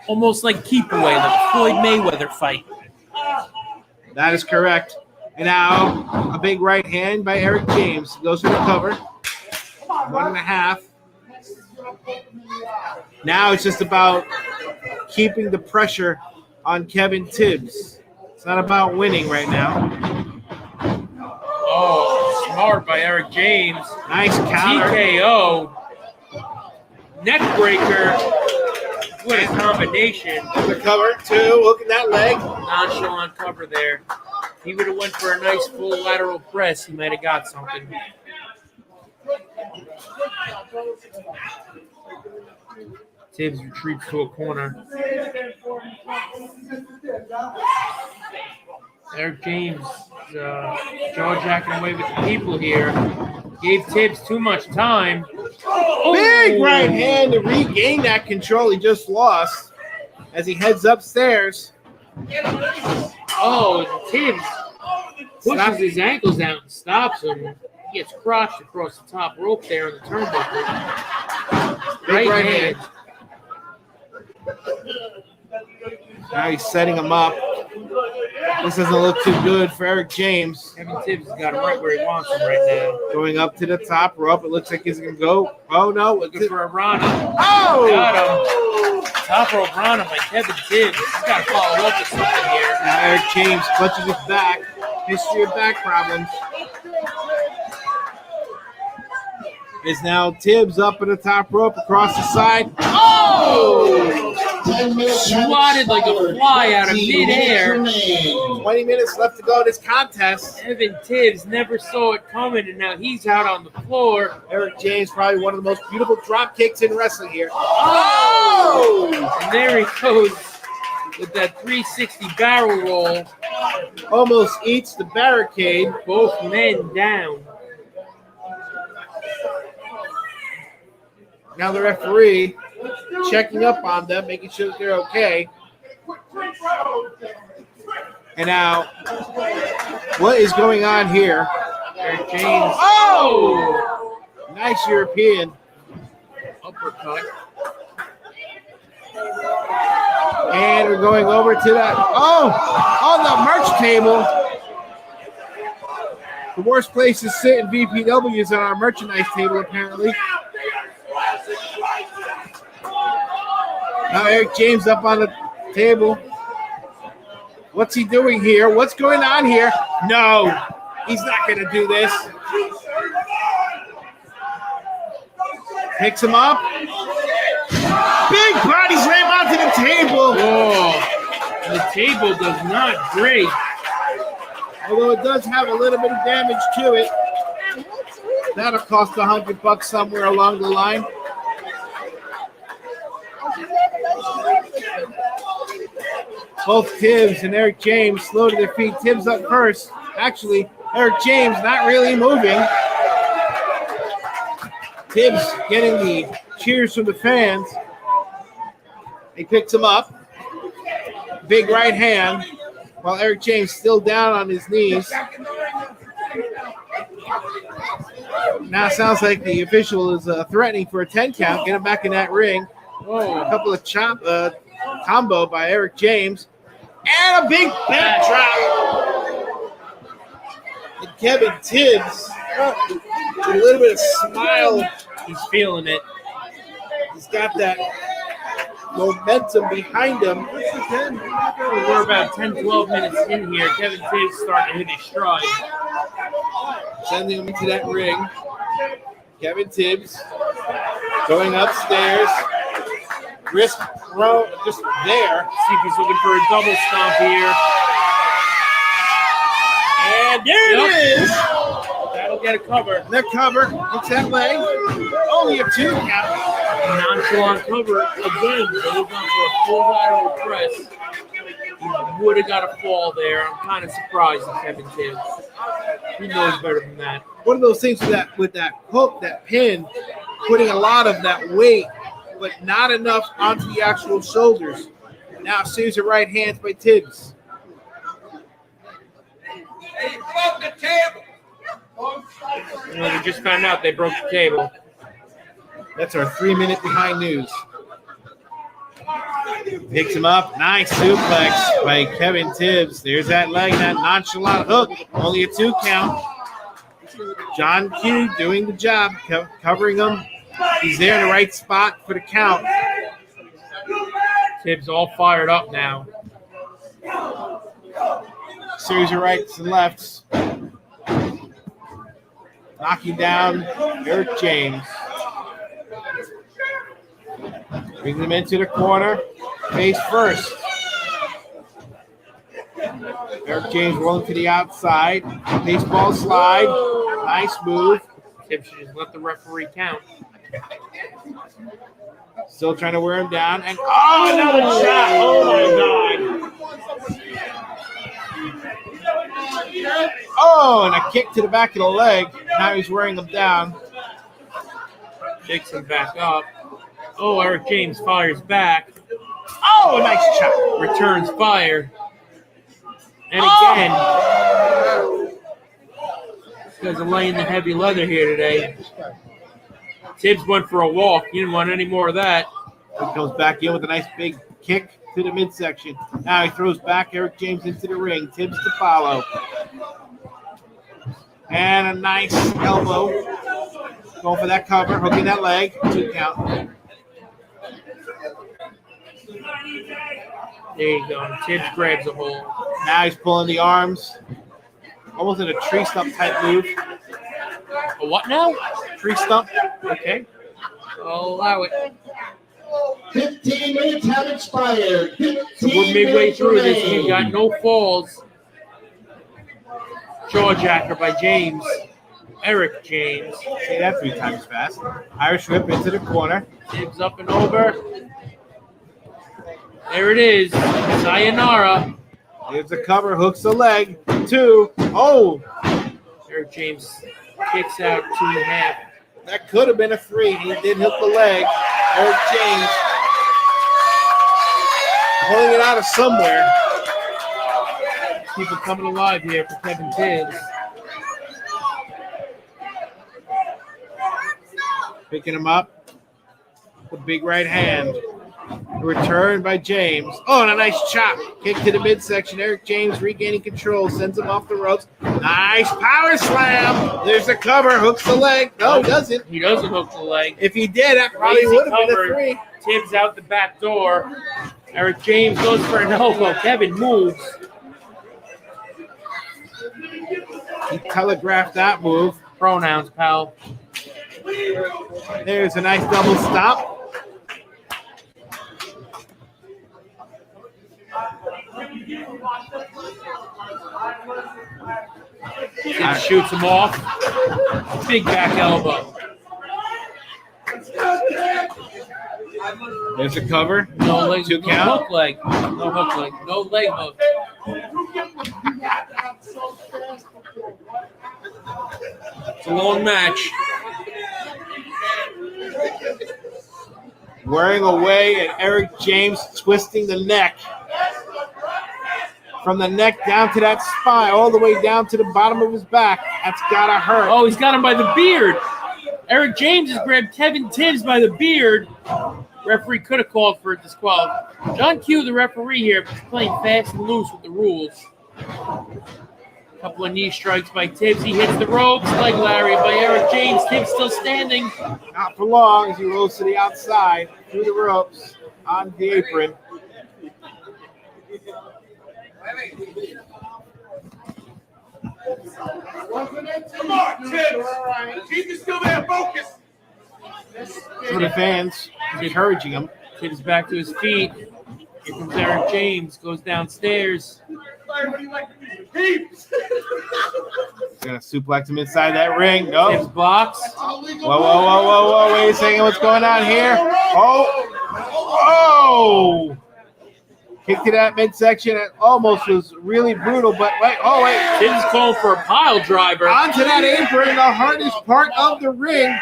almost like keep away, like a Floyd Mayweather fight. That is correct. And now a big right hand by Eric James. Goes for the cover. 1.5. Now it's just about keeping the pressure on Kevin Tibbs. It's not about winning right now. Oh, smart by Eric James. Nice counter. TKO. Neck breaker. What a combination. The cover, 2, hooking that leg. Nonchalant cover there. He would have went for a nice full lateral press. He might have got something. Tibbs retreats to a corner. Eric James jaw-jacking away with the people here. Gave Tibbs too much time. Big right hand to regain that control he just lost as he heads upstairs. Oh, Tibbs pushes his ankles out and stops him. He gets crushed across the top rope there on the turnbuckle. Right hand. Now he's setting him up. This doesn't look too good for Eric James. Kevin Tibbs has got him right where he wants him right now. Going up to the top rope. It looks like he's going to go. Oh, no. Looking for a Rana. Oh! Got him. Top rope Rana by Kevin Tibbs. He's got to follow up with something here. Now Eric James clutches his back. History of back problems. Is now Tibbs up at the top rope across the side. Oh! Swatted like a fly out of midair. 20 minutes left to go in this contest. Evan Tibbs never saw it coming, and now he's out on the floor. Eric James, probably one of the most beautiful drop kicks in wrestling here. Oh! And there he goes with that 360 barrel roll. Almost eats the barricade. Both men down. Now the referee checking up on them, making sure that they're okay. And now, what is going on here? Eric James. Oh! Nice European. Uppercut. And we're going over to that. Oh, on the merch table. The worst place to sit in VPW is on our merchandise table, apparently. Now Eric James up on the table. What's he doing here? What's going on here? No, he's not going to do this. Picks him up. Big body slam onto the table. Oh, the table does not break. Although it does have a little bit of damage to it. That'll cost $100 somewhere along the line. Both Tibbs and Eric James slow to their feet. Tibbs up first. Actually, Eric James not really moving. Tibbs getting the cheers from the fans. He picks him up. Big right hand. While Eric James still down on his knees. Now it sounds like the official is threatening for a 10 count. Get him back in that ring. Oh, a couple of combo by Eric James. And a big back drop. And Kevin Tibbs, with a little bit of smile. He's feeling it. He's got that momentum behind him. We're about 10, 12 minutes in here. Kevin Tibbs starting to hit his stride. Sending him into that ring. Kevin Tibbs going upstairs. Wrist throw just there. See if he's looking for a double stomp here. And there it is. That'll get a cover. That cover. Hooks that leg. Only a 2 count. Nonchalant cover again. Goes on for a full lateral press. He would have got a fall there. I'm kind of surprised at Kevin Tibbs. He knows better than that. One of those things with that hook, that pin, putting a lot of that weight, but not enough onto the actual shoulders. Now series of right hands by Tibbs. Hey, broke the table. We just found out they broke the table. That's our 3-minute behind news. Picks him up. Nice suplex by Kevin Tibbs. There's that leg, that nonchalant hook. Only a 2 count. John Q doing the job, covering him. He's there in the right spot for the count. Tibbs all fired up now. Series of rights and lefts. Knocking down Eric James. Brings him into the corner. Face first. Eric James rolling to the outside. Baseball slide. Nice move. Tibbs should just let the referee count. Still trying to wear him down. And another shot. Oh my God. Oh, and a kick to the back of the leg. Now he's wearing him down. Picks him back up. Oh, Eric James fires back. Oh, nice chop. Returns fire. And again. These guys are laying the heavy leather here today. Tibbs went for a walk. He didn't want any more of that. He goes back in with a nice big kick to the midsection. Now he throws back Eric James into the ring. Tibbs to follow. And a nice elbow. Going for that cover. Hooking that leg. 2 count. There you go. Tibbs grabs a hold. Now he's pulling the arms. Almost in a tree stump type move. A what now? Tree stump. Okay. I'll allow it. 15 minutes have expired. We're midway through this. We've got no falls. Jawjacker by James. Eric James. Say that 3 times fast. Irish whip into the corner. Tibbs up and over. There it is. Sayonara. There's the cover. Hooks the leg. 2. Oh. Eric James kicks out 2.5. That could have been a 3. He did hook the leg. Eric James pulling it out of somewhere. People coming alive here for Kevin Tibbs. Picking him up. A big right hand. Return by James. Oh, and a nice chop. Kick to the midsection. Eric James regaining control. Sends him off the ropes. Nice power slam. There's a cover. Hooks the leg. No, he doesn't. He doesn't hook the leg. If he did, that probably Lazy would have been a cover. 3. Tibbs out the back door. Eric James goes for an elbow. Kevin moves. He telegraphed that move. Pronouns, pal. There's a nice double stop. Tibbs shoots him off. Big back elbow. There's a cover. No leg. Two No count. hook leg. No hook leg. No leg hook. It's a long match. Wearing away, and Eric James twisting the neck. From the neck down to that spine, all the way down to the bottom of his back. That's gotta hurt. Oh, he's got him by the beard. Eric James has grabbed Kevin Tibbs by the beard. Referee could have called for a disqualification. John Q, the referee here, is playing fast and loose with the rules. Couple of knee strikes by Tibbs. He hits the ropes. Leg lariat by Eric James. Tibbs still standing. Not for long as he rolls to the outside, through the ropes, on the apron. Come on, Tibbs. Keep it still there. Focus. For the fans, encouraging him. Tibbs back to his feet. Here comes Eric James. Goes downstairs. He's gonna suplex him inside that ring. No. Tibbs blocks. Whoa. Wait a second. What's going on here? Oh. Kick to that midsection. It almost was really brutal, but wait. Tibbs calling for a pile driver. Onto that apron, the hardest part of the ring.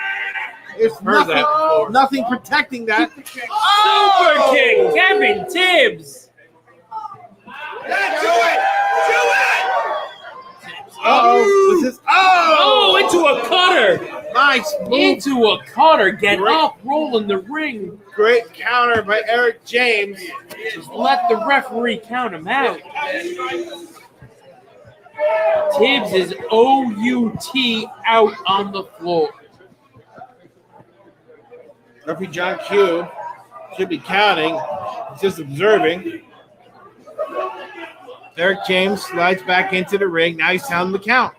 There's nothing protecting that. Super kick. Kevin Tibbs. Into a cutter. Nice move. Into a cutter. Get up, roll in the ring. Great counter by Eric James. Just let the referee count him out. Tibbs is OUT out on the floor. Referee John Q should be counting. He's just observing. Eric James slides back into the ring. Now he's telling the count.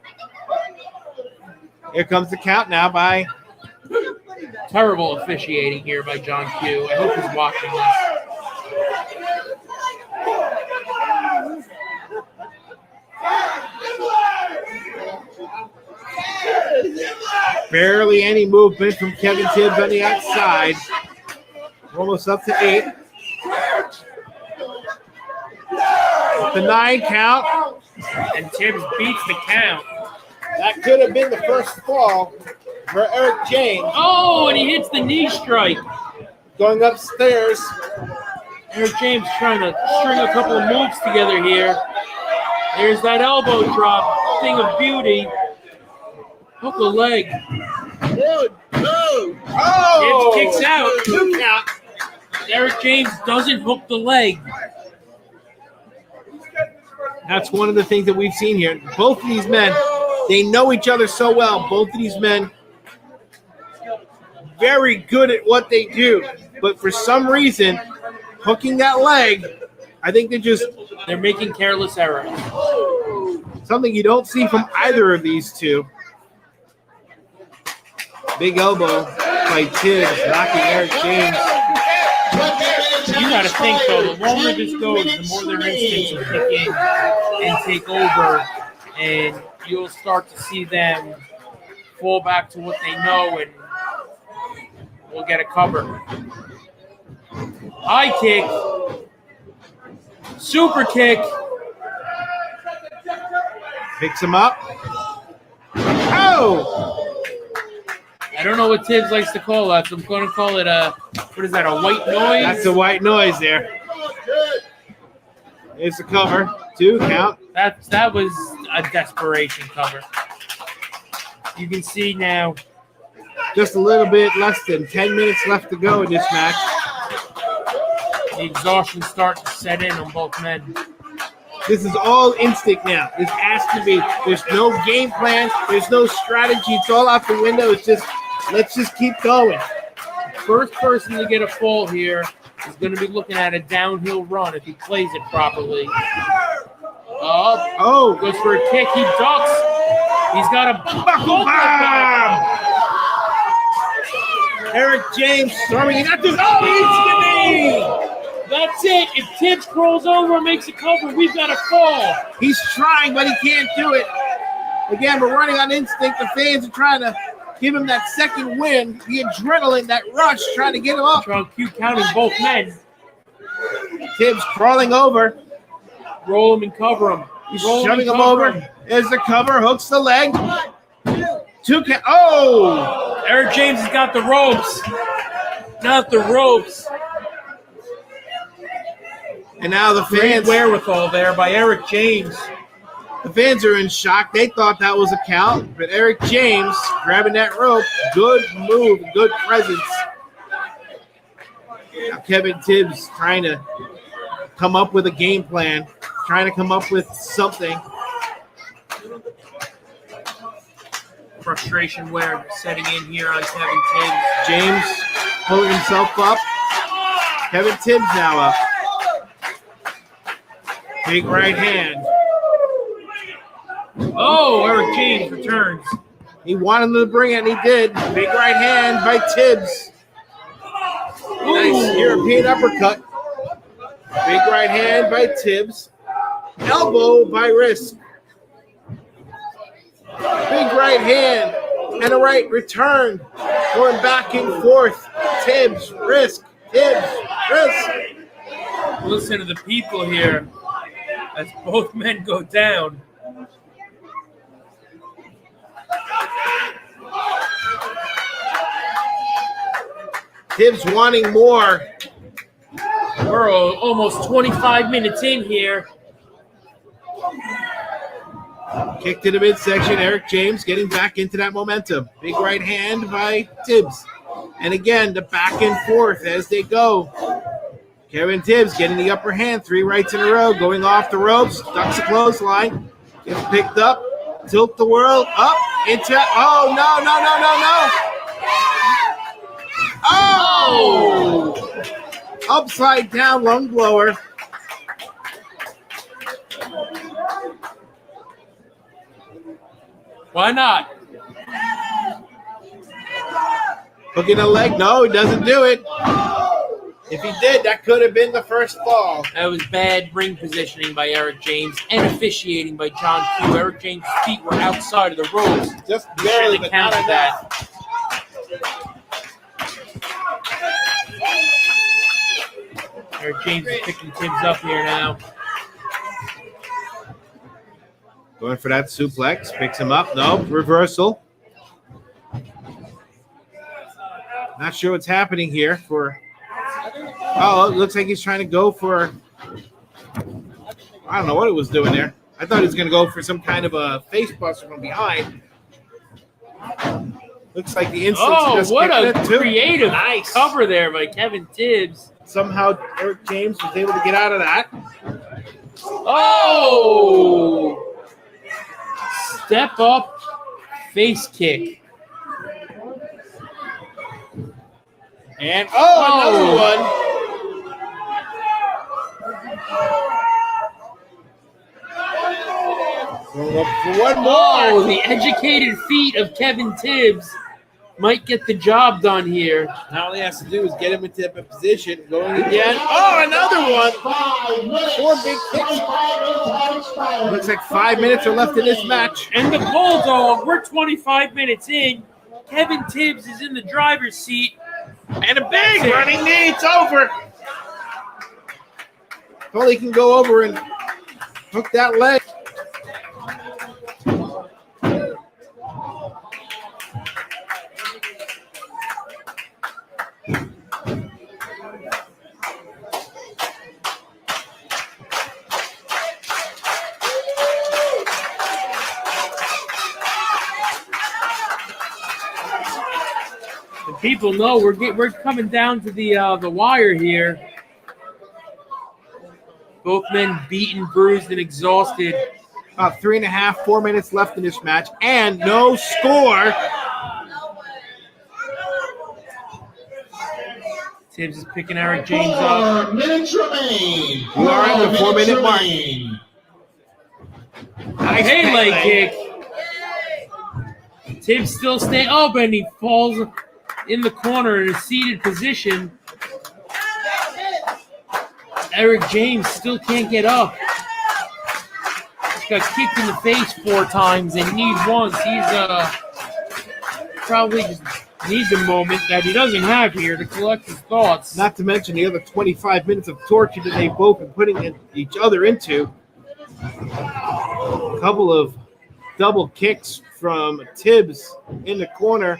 Here comes the count now by... Terrible officiating here by John Q. I hope he's watching this. Barely any movement from Kevin Tibbs on the outside. Almost up to 8. The 9 count. And Tibbs beats the count. That could have been the first fall for Eric James. Oh, and he hits the knee strike. Going upstairs. Eric James trying to string a couple of moves together here. There's that elbow drop. Thing of beauty. Hook the leg. Oh! Tibbs kicks out. 2 count. Eric James doesn't hook the leg. That's one of the things that we've seen here. Both of these men, they know each other so well. Both of these men, very good at what they do. But for some reason, hooking that leg, I think they're making careless errors. Something you don't see from either of these two. Big elbow by Tibbs, knocking Eric James. You got to think, though, the longer this goes, the more their instincts will kick in and take over, and you'll start to see them fall back to what they know, and we'll get a cover. High kick. Super kick. Picks him up. Oh! I don't know what Tibbs likes to call that, so I'm going to call it a white noise? That's a white noise there. It's a cover. 2 count. That was a desperation cover. You can see now. Just a little bit less than 10 minutes left to go in this match. The exhaustion starts to set in on both men. This is all instinct now. This has to be. There's no game plan. There's no strategy. It's all out the window. It's just, let's just keep going. First person to get a fall here is going to be looking at a downhill run if he plays it properly. Oh, goes for a kick. He ducks. He's got a buckle bomb. Eric James storming it out. Oh, he's That's it. If Tibbs crawls over and makes a cover, we've got a fall. He's trying, but he can't do it. Again, we're running on instinct. The fans are trying to give him that second win, the adrenaline, that rush, trying to get him up. Strong cue counting both men. Tibbs crawling over. Roll him and cover him. He's shoving him over. There's the cover, hooks the leg. Oh! Eric James has got the ropes. Not the ropes. And now the Great fans. wherewithal there by Eric James. The fans are in shock. They thought that was a count, but Eric James grabbing that rope. Good move, good presence. Now Kevin Tibbs trying to come up with a game plan, trying to come up with something. Frustration wear setting in here on Kevin Tibbs. James pulling himself up. Kevin Tibbs now up. Big right hand. Oh, Eric James returns. He wanted him to bring it, and he did. Big right hand by Tibbs. Nice European uppercut. Big right hand by Tibbs. Elbow by Risk. Big right hand and a right return. Going back and forth. Tibbs, Risk, Tibbs, Risk. Listen to the people here as both men go down. Tibbs wanting more. We're almost 25 minutes in here. Kick to the midsection. Eric James getting back into that momentum. Big right hand by Tibbs. And again, the back and forth as they go. Kevin Tibbs getting the upper hand. 3 rights in a row. Going off the ropes. Ducks a clothesline. Gets picked up. Tilt the world up into. Oh, no. Oh! Upside down lung blower. Why not? Hooking a leg. No, he doesn't do it. If he did, that could have been the first fall. That was bad ring positioning by Eric James and officiating by John Q. Eric James' feet were outside of the ropes. Just barely, but not counted that. Eric James is picking Tibbs up here now. Going for that suplex. Picks him up. No, reversal. Not sure what's happening here for. Oh, it looks like he's trying to go for. I don't know what it was doing there. I thought he was going to go for some kind of a face buster from behind. Looks like the instincts just what a kicking it too. creative cover there by Kevin Tibbs. Somehow Eric James was able to get out of that. Oh! Step up, face kick. And another one. Going up for one more. Oh, the educated feet of Kevin Tibbs might get the job done here. Now all he has to do is get him into that position. Going again. Oh, another one. 4 big kicks. Looks like 5 minutes are left in this match. And the Bulldog, we're 25 minutes in. Kevin Tibbs is in the driver's seat. And a big running knee. It's over. If only he can go over and hook that leg. People know we're coming down to the wire here. Both men beaten, bruised, and exhausted. About 3.5, 4 minutes left in this match, and no score. Tibbs is picking Eric James up. 4 minutes remain. We are at the 4-minute mark. Nice Hey, leg leg. kick. Tibbs still staying up, and he falls in the corner in a seated position. Eric James still can't get up. Got kicked in the face 4 times and kneed once. He's probably just needs a moment that he doesn't have here to collect his thoughts. Not to mention the other 25 minutes of torture that they've both been putting each other into. A couple of double kicks from Tibbs in the corner,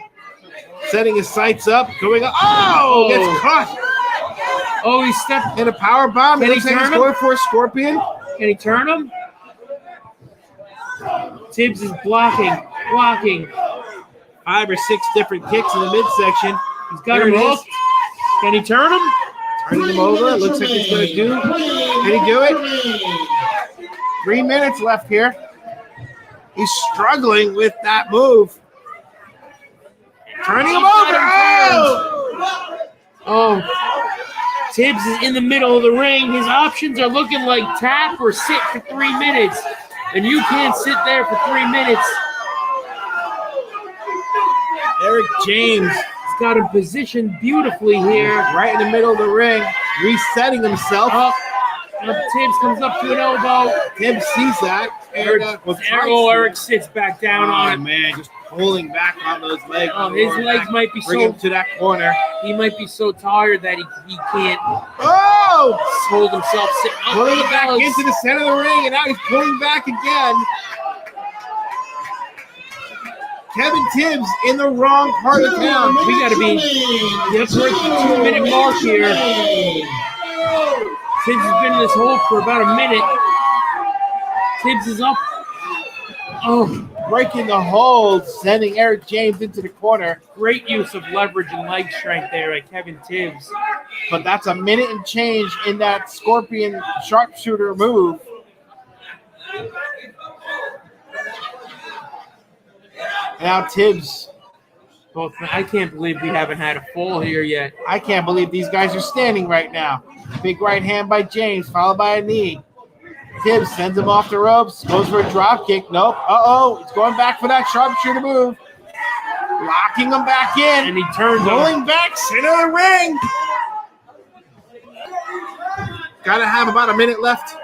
setting his sights up, going up. Oh, gets caught. Oh, he stepped in a power bomb. Can he Looks like he's turn him? going for a scorpion. Can he turn him? Tibbs is blocking. 5 or 6 different kicks in the midsection. He's got him hooked. Can he turn him? Turning him over. Looks like he's going to do. Can he do it? 3 minutes left here. He's struggling with that move. Turning him over. Oh. Tibbs is in the middle of the ring. His options are looking like tap or sit for 3 minutes. And you can't sit there for 3 minutes. Eric James has got him positioned beautifully here. Right in the middle of the ring. Resetting himself. Tibbs comes up to an elbow. Tibbs sees that. Eric sits back down on it. Man, just pulling back on those legs. Oh, his legs might be Bring him to that corner. He might be so tired that he can't hold himself sitting up. Pulling it back into the center of the ring, and now he's pulling back again. Kevin Tibbs in the wrong part of town. We got to be at the 2-minute mark here. Tibbs has been in this hold for about a minute. Tibbs is up. Oh, breaking the hold, sending Eric James into the corner. Great use of leverage and leg strength there by Kevin Tibbs. But that's a minute and change in that scorpion sharpshooter move. Now Tibbs. I can't believe we haven't had a fall here yet. I can't believe these guys are standing right now. Big right hand by James, followed by a knee. Tibbs sends him off the ropes, goes for a drop kick. Nope. He's going back for that sharpshooter move. Locking him back in. And he turns rolling back, center of the ring. Gotta have about a minute left.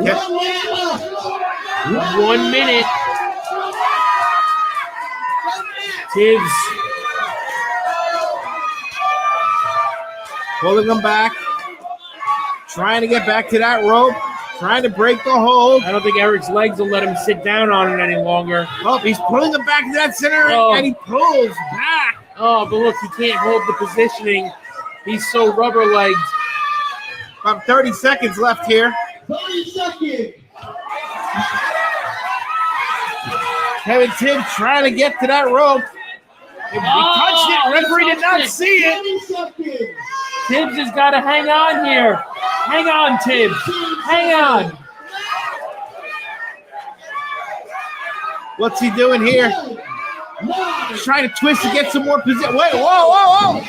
Yep. 1 minute. Tibbs pulling him back, trying to get back to that rope, trying to break the hold. I don't think Eric's legs will let him sit down on it any longer. Oh, he's pulling him back to that center, and he pulls back. Oh, but look, he can't hold the positioning. He's so rubber-legged. About 30 seconds left here. 30 seconds. Kevin Tibbs trying to get to that rope. He touched it. Referee did not see it. Tibbs has got to hang on here. Hang on, Tibbs. Hang on. What's he doing here? He's trying to twist to get some more position. Wait, whoa.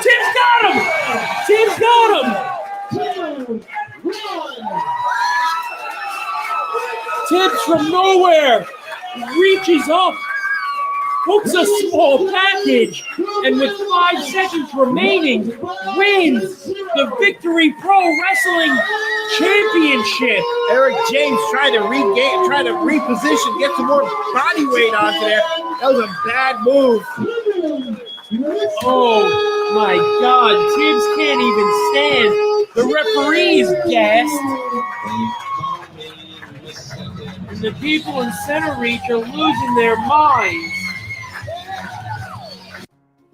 Tibbs got him. Tibbs got him. Tibbs from nowhere reaches up, hooks a small package, and with 5 seconds remaining, wins the Victory Pro Wrestling Championship. Eric James trying to reposition, get some more body weight onto there. That was a bad move. Oh my God, Tibbs can't even stand. The referee's gassed. And the people in Center Reach are losing their minds.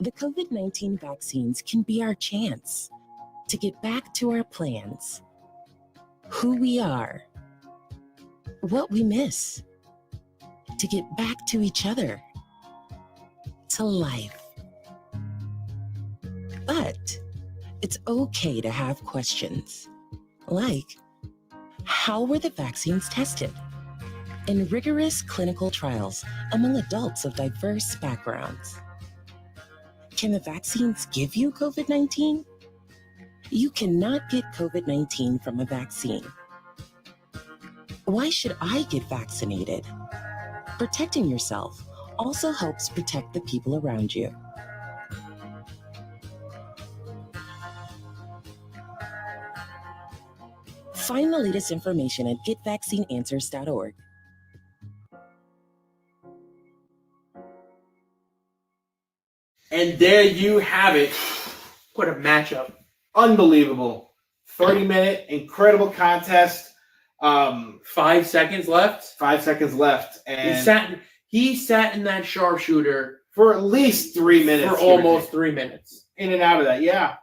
The COVID-19 vaccines can be our chance to get back to our plans, who we are, what we miss, to get back to each other to life. But it's okay to have questions, like, how were the vaccines tested? In rigorous clinical trials among adults of diverse backgrounds. Can the vaccines give you COVID-19? You cannot get COVID-19 from a vaccine. Why should I get vaccinated? Protecting yourself also helps protect the people around you. Find the latest information at getvaccineanswers.org. And there you have it. What a matchup. Unbelievable. 30-minute, incredible contest. 5 seconds left. 5 seconds left. And he sat in that sharpshooter for at least 3 minutes. For almost 3 minutes. In and out of that, yeah.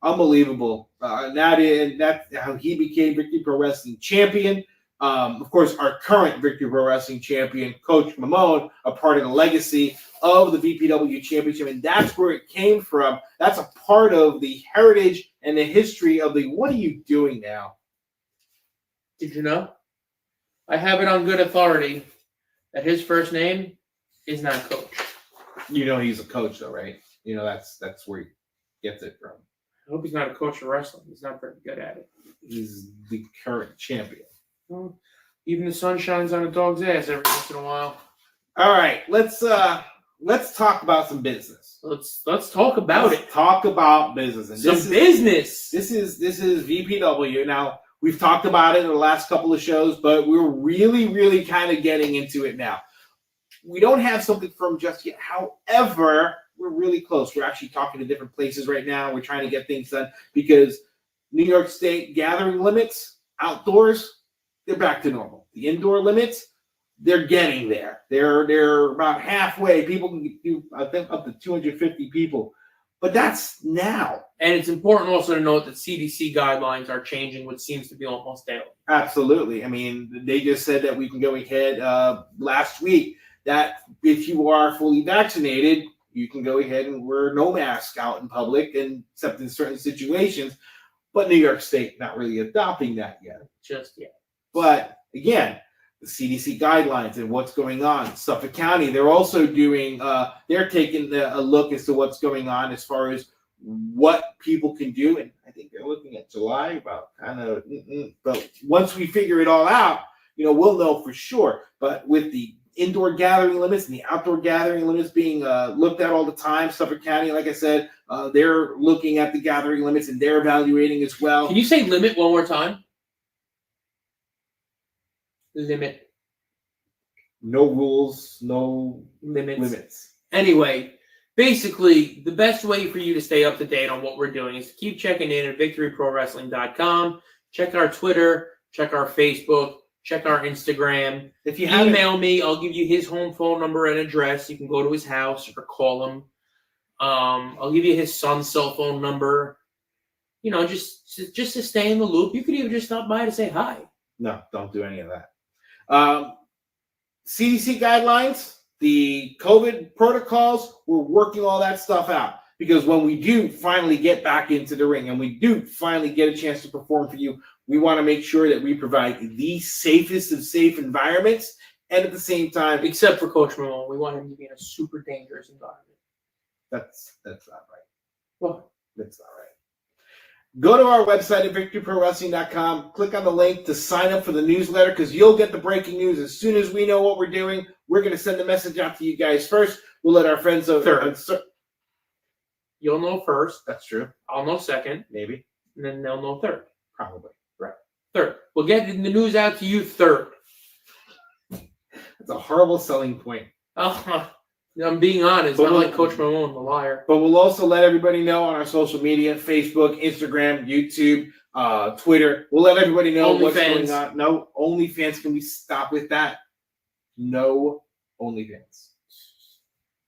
Unbelievable. That's how he became Victory Pro Wrestling champion. Of course, our current Victory Pro Wrestling champion, Coach Mamone, a part of the legacy of the VPW championship, and that's where it came from. That's a part of the heritage and the history of the what are you doing now? Did you know? I have it on good authority that his first name is not Coach. You know he's a coach, though, right? You know that's where he gets it from. I hope he's not a coach of wrestling. He's not very good at it. He's the current champion. Well, even the sun shines on a dog's ass every once in a while. All right, let's talk about some business. Let's talk about it. Talk about business. And business. This is VPW. Now we've talked about it in the last couple of shows, but we're really kind of getting into it now. We don't have something from just yet. However, we're really close. We're actually talking to different places right now. We're trying to get things done because New York State gathering limits outdoors, they're back to normal. The indoor limits, they're getting there. They're about halfway. People can do, I think, up to 250 people. But that's now. And it's important also to note that CDC guidelines are changing, which seems to be almost daily. Absolutely. I mean, they just said that we can go ahead last week that if you are fully vaccinated, you can go ahead and wear no mask out in public, and except in certain situations. But New York State not really adopting that yet. Just yet. But again, the CDC guidelines and what's going on. Suffolk County, they're also doing, they're taking a look as to what's going on as far as what people can do. And I think they're looking at July about kind of, but once we figure it all out, we'll know for sure. But with the indoor gathering limits and the outdoor gathering limits being looked at all the time, Suffolk County, like I said, they're looking at the gathering limits and they're evaluating as well. Can you say limit one more time? Limit. No rules, no limits. Anyway, basically, the best way for you to stay up to date on what we're doing is to keep checking in at victoryprowrestling.com. Check our Twitter, check our Facebook, check our Instagram. If you email me, I'll give you his home phone number and address. You can go to his house or call him. I'll give you his son's cell phone number. Just to stay in the loop. You could even just stop by to say hi. No, don't do any of that. CDC guidelines, the COVID protocols, we're working all that stuff out. Because when we do finally get back into the ring and we do finally get a chance to perform for you, we want to make sure that we provide the safest of safe environments. And at the same time, except for Coach Malone, we want him to be in a super dangerous environment. That's not right. What? That's not right. Go to our website at victoryprowrestling.com. Click on the link to sign up for the newsletter because you'll get the breaking news as soon as we know what we're doing. We're going to send the message out to you guys first. We'll let our friends know. You'll know first. That's true. I'll know second. Maybe. And then they'll know third. Probably. Right. Third. We'll get the news out to you third. That's a horrible selling point. I'm being honest. I'm like Coach Malone, the liar. But we'll also let everybody know on our social media, Facebook, Instagram, YouTube, Twitter. We'll let everybody know what's going on. No, OnlyFans. Can we stop with that? No OnlyFans.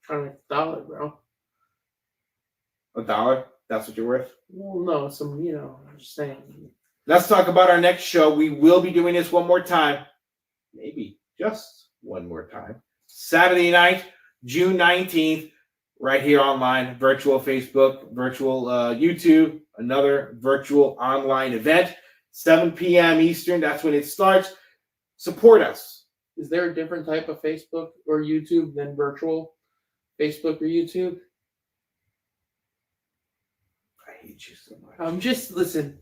Trying to make $1, bro. $1? That's what you're worth? Well, no, I'm just saying. Let's talk about our next show. We will be doing this one more time. Maybe just one more time. Saturday night, June 19th, right here online, virtual Facebook, virtual YouTube, another virtual online event, 7 p.m. Eastern. That's when it starts. Support us. Is there a different type of Facebook or YouTube than virtual Facebook or YouTube? I hate you so much. Listen.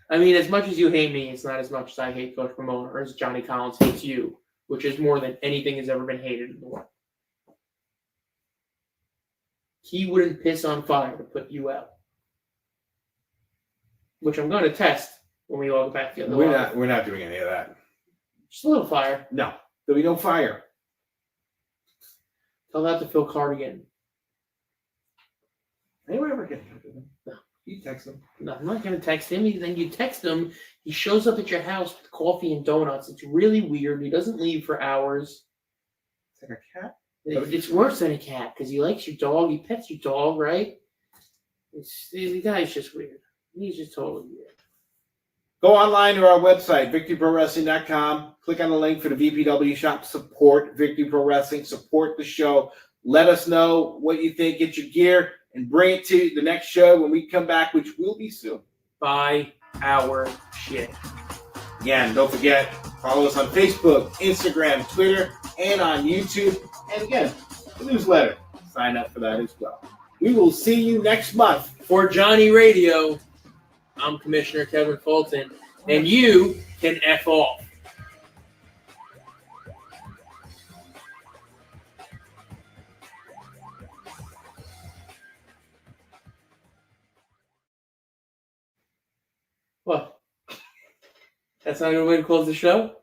I mean, as much as you hate me, it's not as much as I hate Coach Ramon or as Johnny Collins hates you, which is more than anything has ever been hated in the world. He wouldn't piss on fire to put you out, which I'm going to test when we all go back together. We're not doing any of that. Just a little fire. No, there'll be no fire. Tell that to Phil Cardigan. Anyone ever get with him? No. You text him. No, I'm not going to text him. Then you text him. He shows up at your house with coffee and donuts. It's really weird. He doesn't leave for hours. It's like a cat. It's worse than a cat because he likes your dog. He pets your dog, right? The guy's just weird. He's just totally weird. Go online to our website, victoryprowrestling.com. Click on the link for the VPW shop. Support Victory Pro Wrestling. Support the show. Let us know what you think. Get your gear and bring it to the next show when we come back, which will be soon. Buy our shit. Again, don't forget, follow us on Facebook, Instagram, Twitter, and on YouTube. And again, the newsletter. Sign up for that as well. We will see you next month. For Johnny Radio, I'm Commissioner Kevin Fulton, and you can F off. What? That's not a good way to close the show?